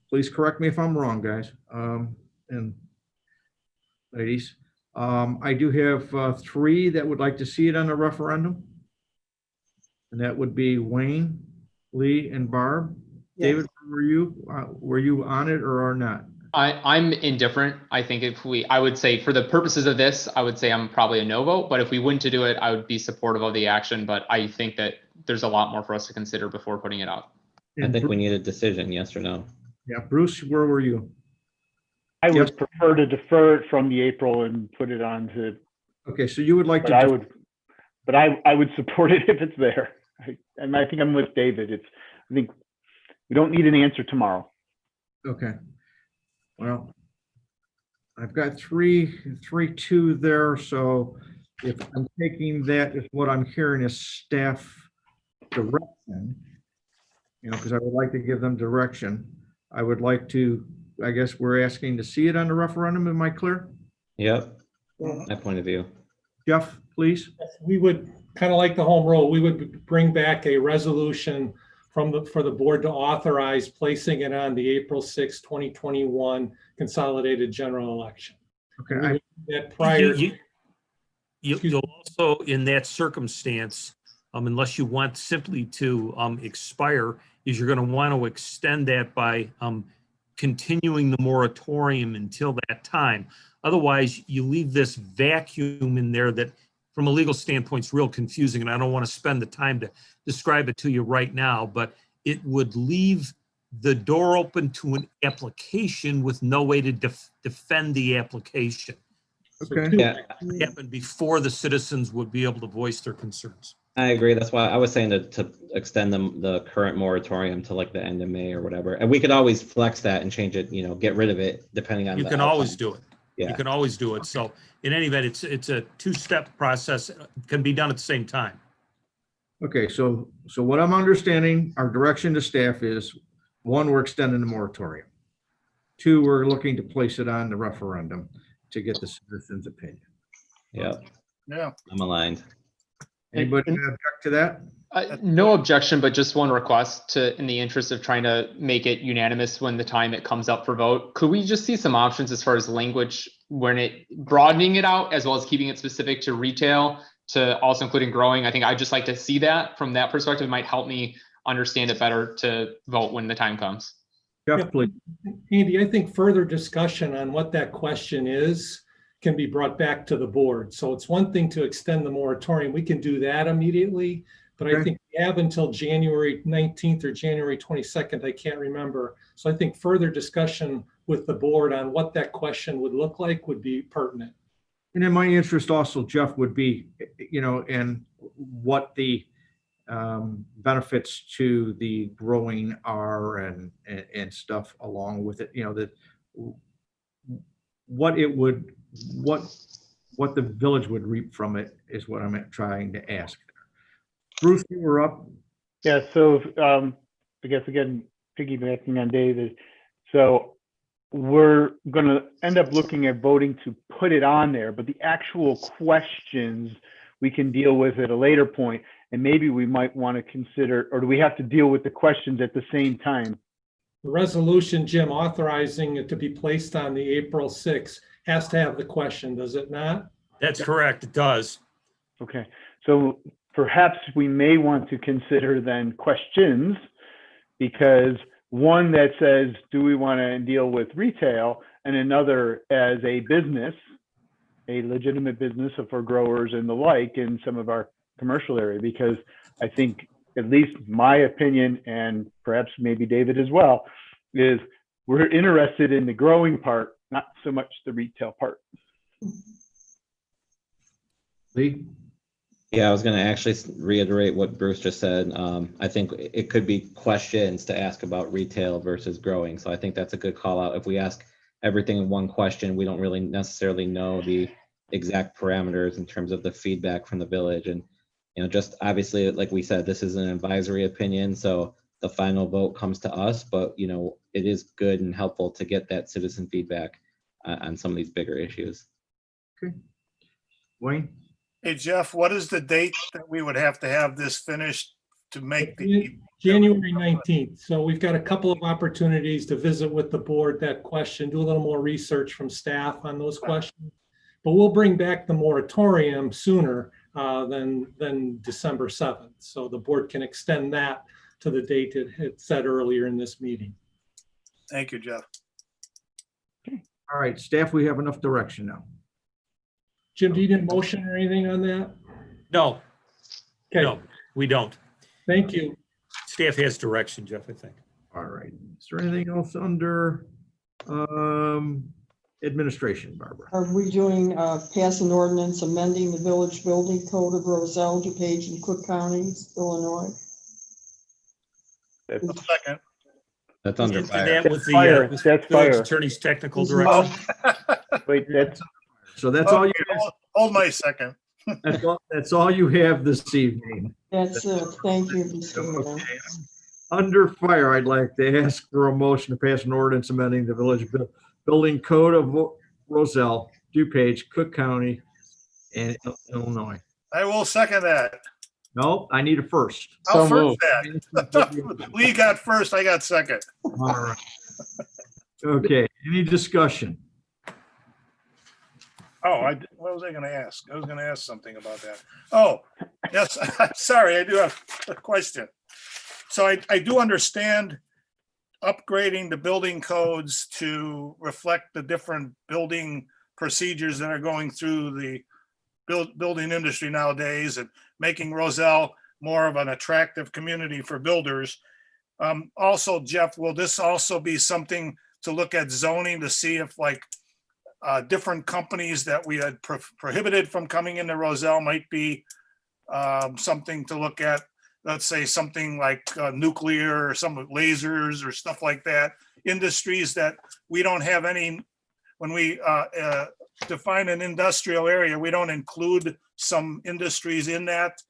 E: please correct me if I'm wrong, guys, and ladies. I do have 3 that would like to see it on a referendum. And that would be Wayne, Lee, and Barb. Yes. David, were you on it or not?
J: I'm indifferent. I think I would say for the purposes of this, I would say I'm probably a no vote, but if we went to do it, I would be supportive of the action, but I think that there's a lot more for us to consider before putting it out.
D: I think we need a decision, yes or no.
E: Yeah, Bruce, where were you?
L: I would prefer to defer it from the April and put it on to.
E: Okay, so you would like to.
L: I would support it if it's there. And I think I'm with David. I think we don't need an answer tomorrow.
E: Okay. Well, I've got 3-2 there. So if I'm taking that as what I'm hearing is staff direction, because I would like to give them direction. I would like to, I guess we're asking to see it on the referendum. Am I clear?
D: Yep, my point of view.
E: Jeff, please.
G: We would, kind of like the home rule, we would bring back a resolution for the board to authorize placing it on the April 6, 2021 consolidated general election.
E: Okay,
G: That prior.
K: You'll also, in that circumstance, unless you want simply to expire, is you're going to want to extend that by continuing the moratorium until that time. Otherwise, you leave this vacuum in there that, from a legal standpoint, is real confusing, and I don't want to spend the time to describe it to you right now, but it would leave the door open to an application with no way to defend the application.
E: okay.
D: Yeah,
K: Happen before the citizens would be able to voice their concerns.
D: I agree. That's why I was saying to extend the current moratorium to like the end of May or whatever. And we could always flex that and change it, get rid of it depending on.
K: You
D: the
K: can
D: outcome.
K: always do it.
D: Yeah.
K: You can always do it. So in any event, it's a two-step process. It can be done at the same time.
E: Okay, so what I'm understanding, our direction to staff is, 1, we're extending the moratorium. 2, we're looking to place it on the referendum to get the citizens' opinion.
D: Yep,
A: Yeah.
D: I'm aligned.
E: Anybody object to that?
J: No objection, but just one request in the interest of trying to make it unanimous when the time it comes up for vote. Could we just see some options as far as language broadening it out as well as keeping it specific to retail, to also including growing? I think I'd just like to see that from that perspective. It might help me understand it better to vote when the time comes.
E: Jeff, please.
G: Andy, I think further discussion on what that question is can be brought back to the board. So it's one thing to extend the moratorium. We can do that immediately, but I
E: Okay.
G: think we have until January 19th or January 22nd. I can't remember. So I think further discussion with the board on what that question would look like would be pertinent.
E: And in my interest also, Jeff, would be, and what the benefits to the growing are and stuff along with it, that what the village would reap from it is what I'm trying to ask. Bruce, you were up.
L: Yeah, so I guess again, piggybacking on David, so we're going to end up looking at voting to put it on there, but the actual questions we can deal with at a later point, and maybe we might want to consider, or do we have to deal with the questions at the same time?
G: The resolution, Jim, authorizing it to be placed on the April 6th has to have the question, does it not?
K: That's correct. It does.
L: Okay, so perhaps we may want to consider then questions, because one that says, do we want to deal with retail, and another as a business, a legitimate business for growers and the like in some of our commercial area, because I think, at least my opinion, and perhaps maybe David as well, is we're interested in the growing part, not so much the retail part.
E: Lee?
D: Yeah, I was going to actually reiterate what Bruce just said. I think it could be questions to ask about retail versus growing. So I think that's a good call out. If we ask everything in one question, we don't really necessarily know the exact parameters in terms of the feedback from the village. And, just obviously, like we said, this is an advisory opinion. So the final vote comes to us, but, it is good and helpful to get that citizen feedback on some of these bigger issues.
E: Okay. Wayne?
A: Hey, Jeff, what is the date that we would have to have this finished to make the,
G: January 19th. So we've got a couple of opportunities to visit with the board that question, do a little more research from staff on those questions. But we'll bring back the moratorium sooner than December 7th. So the board can extend that to the date it had said earlier in this meeting.
A: thank you, Jeff.
E: All right, staff, we have enough direction now.
G: Jim, do you need a motion or anything on that?
K: No,
G: Okay,
K: no, we don't.
G: thank you.
K: Staff has direction, Jeff, I think.
E: All right. Is there anything else under administration, Barbara?
B: Are we doing, pass an ordinance amending the village building code of Roselle, DuPage, and Cook Counties, Illinois?
A: A second.
D: That's under
K: And
D: fire.
K: that with the
L: fire.
K: with
L: That's
K: village
L: fire.
K: attorney's technical
B: This is-
K: direction.
L: Wait, that's
E: So that's all you guys.
A: Hold my second.
E: That's all you have this evening.
B: That's it. Thank you, Mr. Mayor.
E: Under fire, I'd like to ask for a motion to pass an ordinance amending the village building code of Roselle, DuPage, Cook County, and Illinois.
A: I will second that.
E: No, I need a first.
A: I'll
J: So
A: first
J: moved.
A: that. Lee got first, I got second.
E: All right. Okay, any discussion?
A: Oh, what was I gonna ask? I was gonna ask something about that. Oh, yes, sorry, I do have a question. So I do understand upgrading the building codes to reflect the different building procedures that are going through the building industry nowadays and making Roselle more of an attractive community for builders. Also, Jeff, will this also be something to look at zoning to see if like different companies that we had prohibited from coming into Roselle might be something to look at? Let's say something like nuclear or some lasers or stuff like that, industries that we don't have any, when we define an industrial area, we don't include some industries in that.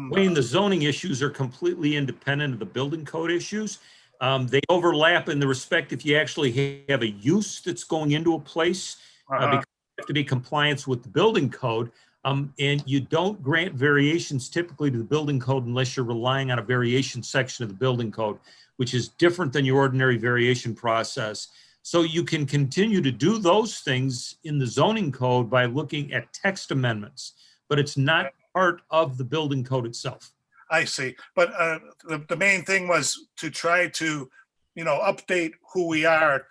K: Wayne, the zoning issues are completely independent of the building code issues. They overlap in the respect if you actually have a use that's going into a place, because you have to be compliant with the building code. And you don't grant variations typically to the building code unless you're relying on a variation section of the building code, which is different than your ordinary variation process. So you can continue to do those things in the zoning code by looking at text amendments, but it's not part of the building code itself.
A: I see, but the main thing was to try to, update who we are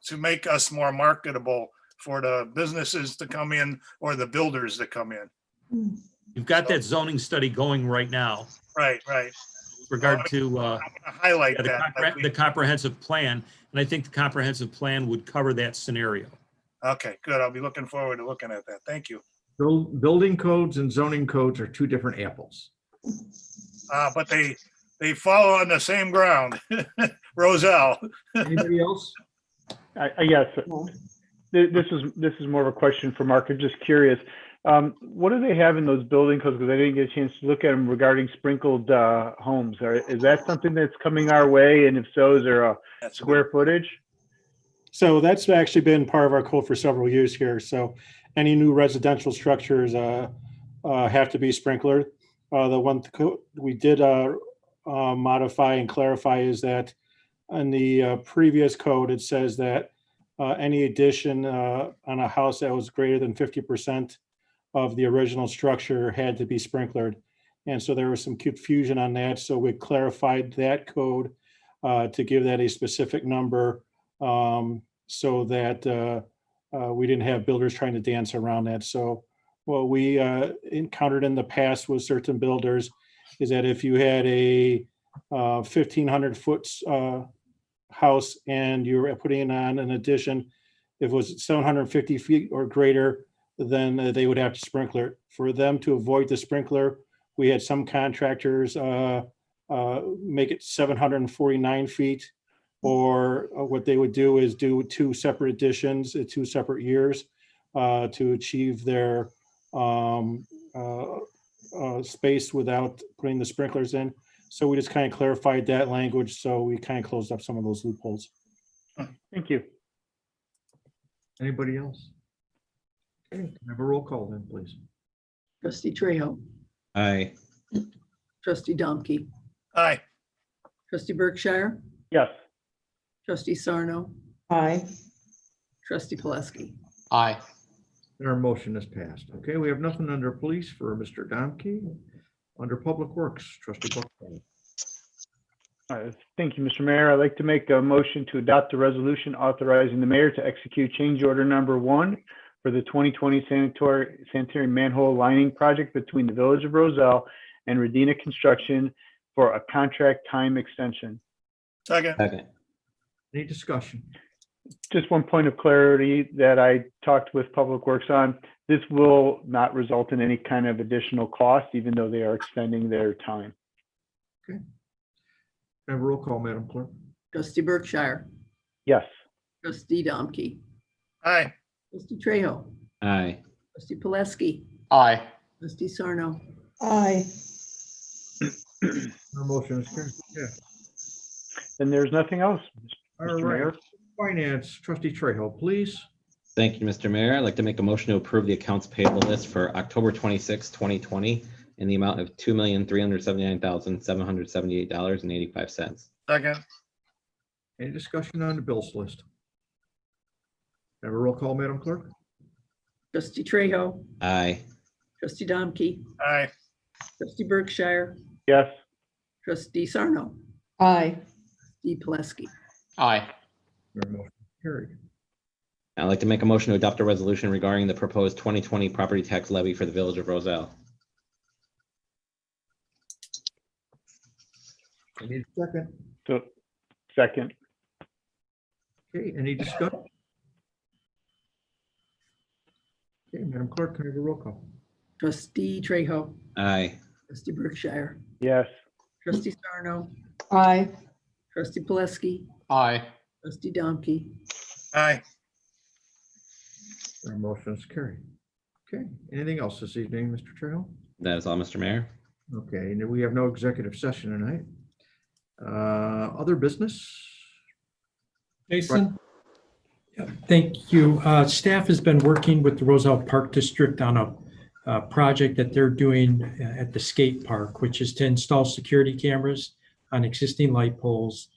A: to make us more marketable for the businesses to come in or the builders to come in.
K: You've got that zoning study going right now
A: Right.
K: with regard to
A: Highlight
K: the
A: that.
K: comprehensive plan. And I think the comprehensive plan would cover that scenario.
A: Okay, good. I'll be looking forward to looking at that. Thank you.
E: Building codes and zoning codes are two different apples.
A: But they follow on the same ground. Roselle.
E: Anybody else?
L: Yes, this is more of a question for Mark. I'm just curious. What do they have in those building codes? Because I didn't get a chance to look at them regarding sprinkled homes. Is that something that's coming our way? And if so, is there a square footage?
G: So that's actually been part of our code for several years here. So any new residential structures have to be sprinklered. The one we did modify and clarify is that in the previous code, it says that any addition on a house that was greater than 50% of the original structure had to be sprinklered. And so there was some confusion on that. So we clarified that code to give that a specific number so that we didn't have builders trying to dance around that. So what we encountered in the past with certain builders is that if you had a 1,500 foot house and you were putting on an addition, if it was 750 feet or greater, then they would have to sprinkler it. For them to avoid the sprinkler, we had some contractors make it 749 feet, or what they would do is do two separate additions at 2 separate years to achieve their space without putting the sprinklers in. So we just kind of clarified that language. So we kind of closed up some of those loopholes.
L: Thank you.
E: Anybody else? Okay, can I have a roll call then, please?
F: Trustee Trejo,
D: Aye.
F: trustee Domke,
A: Aye.
F: trustee Berkshire,
L: Yes.
F: trustee Sarno,
B: Aye.
F: trustee Poleski.
J: Aye.
E: And our motion is passed. Okay, we have nothing under police for Mr. Domke. Under Public Works, trustee Buckland.
L: Thank you, Mr. Mayor. I'd like to make a motion to adopt a resolution authorizing the mayor to execute change order number 1 for the 2020 sanitary manhole lining project between the Village of Roselle and Redina Construction for a contract time extension.
A: Second.
D: Second.
E: Any discussion?
L: Just one point of clarity that I talked with Public Works on. This will not result in any kind of additional cost, even though they are extending their time.
E: Okay. Can I have a roll call, Madam Clerk?
F: Trustee Berkshire,
L: Yes.
F: trustee Domke,
A: Aye.
F: trustee Trejo,
D: Aye.
F: trustee Poleski,
J: Aye.
F: Trustee Sarno.
B: Aye.
E: Our motion is carried. Yeah.
L: And there's nothing else,
E: All
L: Mr.
E: right.
L: Mayor.
E: Finance, trustee Trejo, please.
D: Thank you, Mr. Mayor. I'd like to make a motion to approve the accounts payable list for October 26, 2020 in the amount of $2,379,778.85.
A: Second,
E: Any discussion on the bills list? Have a roll call, Madam Clerk?
F: Trustee Trejo.
D: Aye.
F: Trustee Domke.
A: aye.
F: Trustee Berkshire.
L: Yes,
F: Trustee Sarno.
B: Aye.
F: Trustee Poleski.
J: Aye.
E: Your motion is carried.
D: I'd like to make a motion to adopt a resolution regarding the proposed 2020 property tax levy for the Village of Roselle.
E: I need a second.
L: so, second,
E: Okay, any discussion? Okay, Madam Clerk, can I have a roll call?
F: Trustee Trejo.
D: Aye.
F: Trustee Berkshire.
L: yes,
F: Trustee Sarno.
B: Aye.
F: Trustee Poleski.
J: Aye.
F: Trustee Domke.
A: Aye.
E: Our motion is carried. Okay, anything else this evening, Mr. Trejo?
D: That is all, Mr. Mayor.
E: Okay, and we have no executive session tonight. Other business?
G: Jason? Yeah, thank you. Staff has been working with the Roselle Park District on a project that they're doing at the skate park, which is to install security cameras on existing light poles.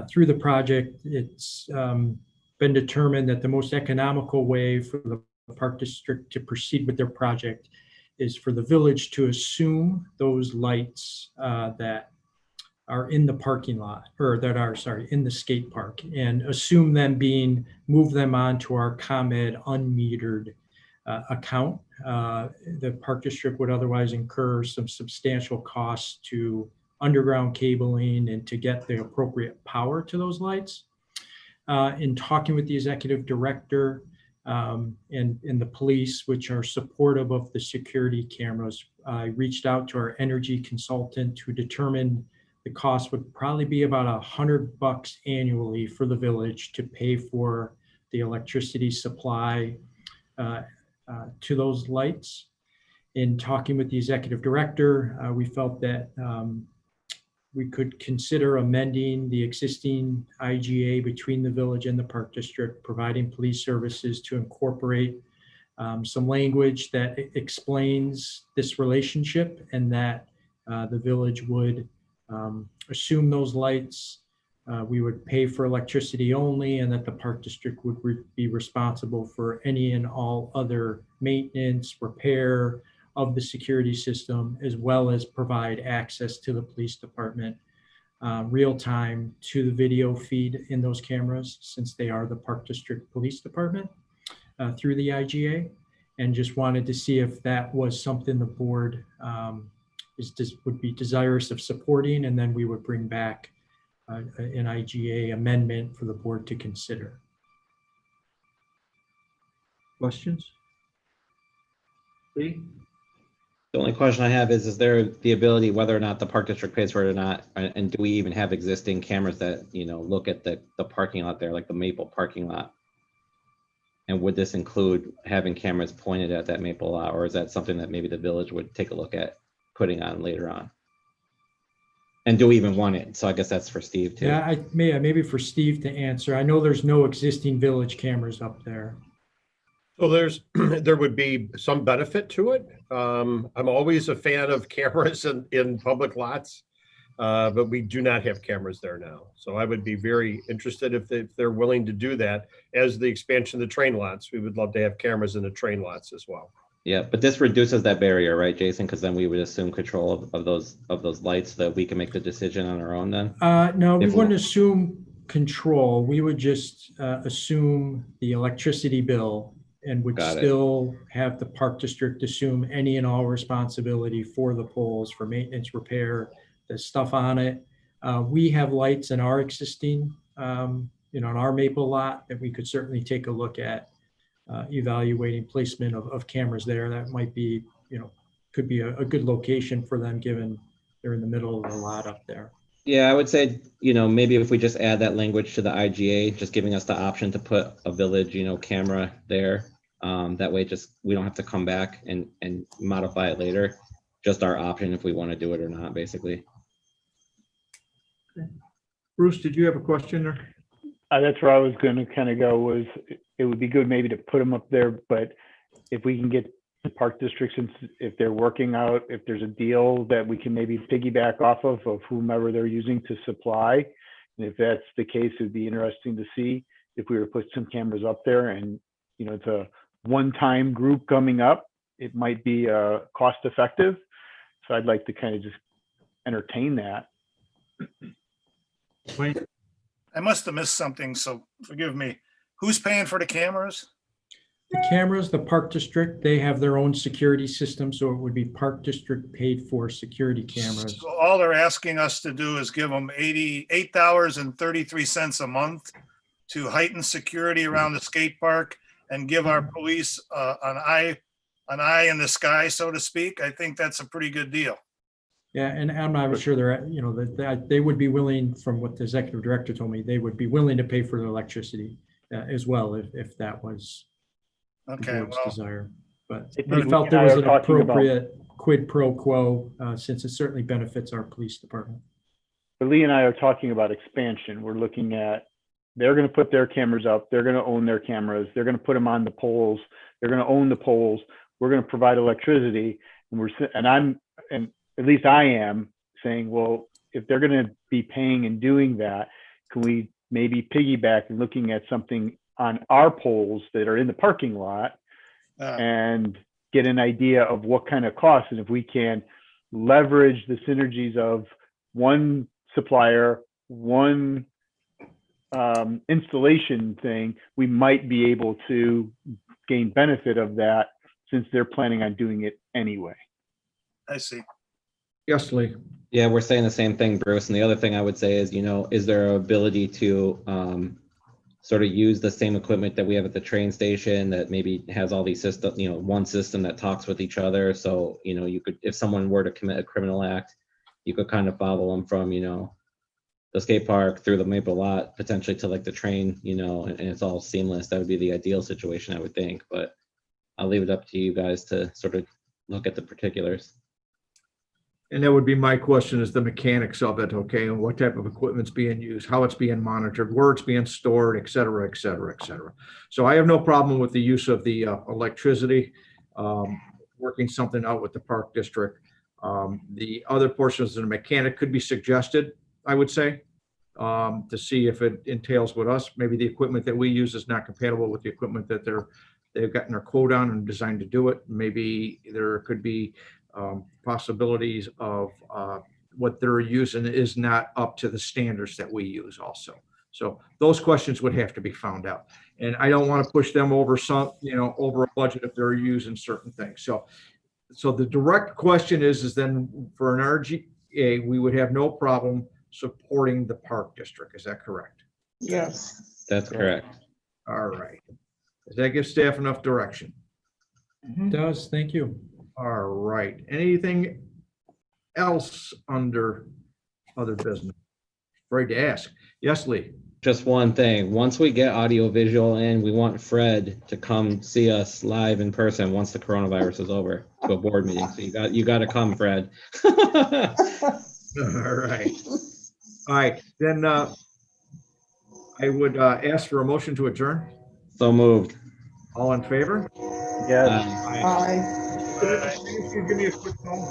G: Through the project, it's been determined that the most economical way for the park district to proceed with their project is for the village to assume those lights that are in the parking lot, or that are, sorry, in the skate park, and assume them being, move them onto our ComEd unmetered account. The park district would otherwise incur some substantial costs to underground cabling and to get the appropriate power to those lights. In talking with the executive director and the police, which are supportive of the security cameras, I reached out to our energy consultant to determine the cost would probably be about $100 annually for the village to pay for the electricity supply to those lights. In talking with the executive director, we felt that we could consider amending the existing IGA between the village and the park district, providing police services to incorporate some language that explains this relationship, and that the village would assume those lights. We would pay for electricity only, and that the park district would be responsible for any and all other maintenance, repair of the security system, as well as provide access to the police department real time to the video feed in those cameras, since they are the park district police department through the IGA. And just wanted to see if that was something the board would be desirous of supporting, and then we would bring back an IGA amendment for the board to consider. Questions? Lee?
D: The only question I have is there the ability, whether or not the park district pays for it or not, and do we even have existing cameras that, you know, look at the parking lot there, like the Maple parking lot? And would this include having cameras pointed at that Maple lot, or is that something that maybe the village would take a look at putting on later on? And do we even want it? So I guess that's for Steve too.
G: Yeah, maybe for Steve to answer. I know there's no existing village cameras up there.
H: So there would be some benefit to it. I'm always a fan of cameras in public lots, but we do not have cameras there now. So I would be very interested if they're willing to do that. As the expansion of the train lots, we would love to have cameras in the train lots as well.
D: Yeah, but this reduces that barrier, right, Jason? Because then we would assume control of those lights, so that we can make the decision on our own then?
G: No, we
D: If-
G: wouldn't assume control. We would just assume the electricity bill, and would
D: Got it.
G: still have the park district assume any and all responsibility for the poles, for maintenance, repair, the stuff on it. We have lights in our existing, in our Maple lot that we could certainly take a look at, evaluating placement of cameras there. That might be, could be a good location for them, given they're in the middle of the lot up there.
D: Yeah, I would say, maybe if we just add that language to the IGA, just giving us the option to put a village, camera there, That way, just we don't have to come back and modify it later. Just our option if we want to do it or not, basically.
E: Bruce, did you have a question there?
L: That's where I was going to kind of go, was it would be good maybe to put them up there, but if we can get the park districts, if they're working out, if there's a deal that we can maybe piggyback off of whomever they're using to supply. And if that's the case, it'd be interesting to see if we were to put some cameras up there, and, you know, it's a one-time group coming up, it might be cost effective. So I'd like to kind of just entertain that.
E: Wayne?
A: I must have missed something, so forgive me. Who's paying for the cameras?
G: The cameras, the park district, they have their own security system, so it would be park district paid for security cameras.
A: So all they're asking us to do is give them $88.33 a month to heighten security around the skate park and give our police an eye in the sky, so to speak. I think that's a pretty good deal.
G: Yeah, and I'm not sure they're, you know, that they would be willing, from what the executive director told me, they would be willing to pay for the electricity as well, if that was the
A: Okay,
G: board's
A: well,
G: desire. But
L: I think
G: we felt
L: we
G: there
L: and
G: was
L: I
G: an
L: are talking about-
G: appropriate quid pro quo, since it certainly benefits our police department.
L: But Lee and I are talking about expansion. We're looking at, they're going to put their cameras up. They're going to own their cameras. They're going to put them on the poles. They're going to own the poles. We're going to provide electricity. And at least I am saying, well, if they're going to be paying and doing that, can we maybe piggyback and looking at something on our poles that are in the parking lot and get an idea of what kind of cost, and if we can leverage the synergies of one supplier, one installation thing, we might be able to gain benefit of that since they're planning on doing it anyway.
A: I see.
E: Yes, Lee.
D: Yeah, we're saying the same thing, Bruce. And the other thing I would say is, you know, is there ability to sort of use the same equipment that we have at the train station that maybe has all these systems, you know, one system that talks with each other. So, you know, you could, if someone were to commit a criminal act, you could kind of follow them from, you know, the skate park through the Maple Lot, potentially to like the train, you know, and it's all seamless. That would be the ideal situation, I would think. But I'll leave it up to you guys to sort of look at the particulars.
E: And that would be my question, is the mechanics of it, okay? And what type of equipment's being used, how it's being monitored, where it's being stored, et cetera, et cetera, et cetera. So I have no problem with the use of the electricity, working something out with the park district. The other portions of the mechanic could be suggested, I would say, to see if it entails with us. Maybe the equipment that we use is not compatible with the equipment that they've gotten their quote on and designed to do it. Maybe there could be possibilities of what they're using is not up to the standards that we use also. So those questions would have to be found out. And I don't want to push them over over a budget if they're using certain things. So the direct question is then for an RGA, we would have no problem supporting the park district. Is that correct?
B: Yes.
D: That's correct.
E: All right. Does that give staff enough direction?
G: Does, thank you.
E: All right. Anything else under other business? Afraid to ask. Yes, Lee.
D: Just one thing. Once we get audio visual in, we want Fred to come see us live in person once the coronavirus is over to a board meeting. So you got to come, Fred.
E: All right. All right. Then I would ask for a motion to adjourn.
D: So moved.
E: All in favor?
L: Yes.
A: Uh,
B: Aye.
E: Give me a quick phone.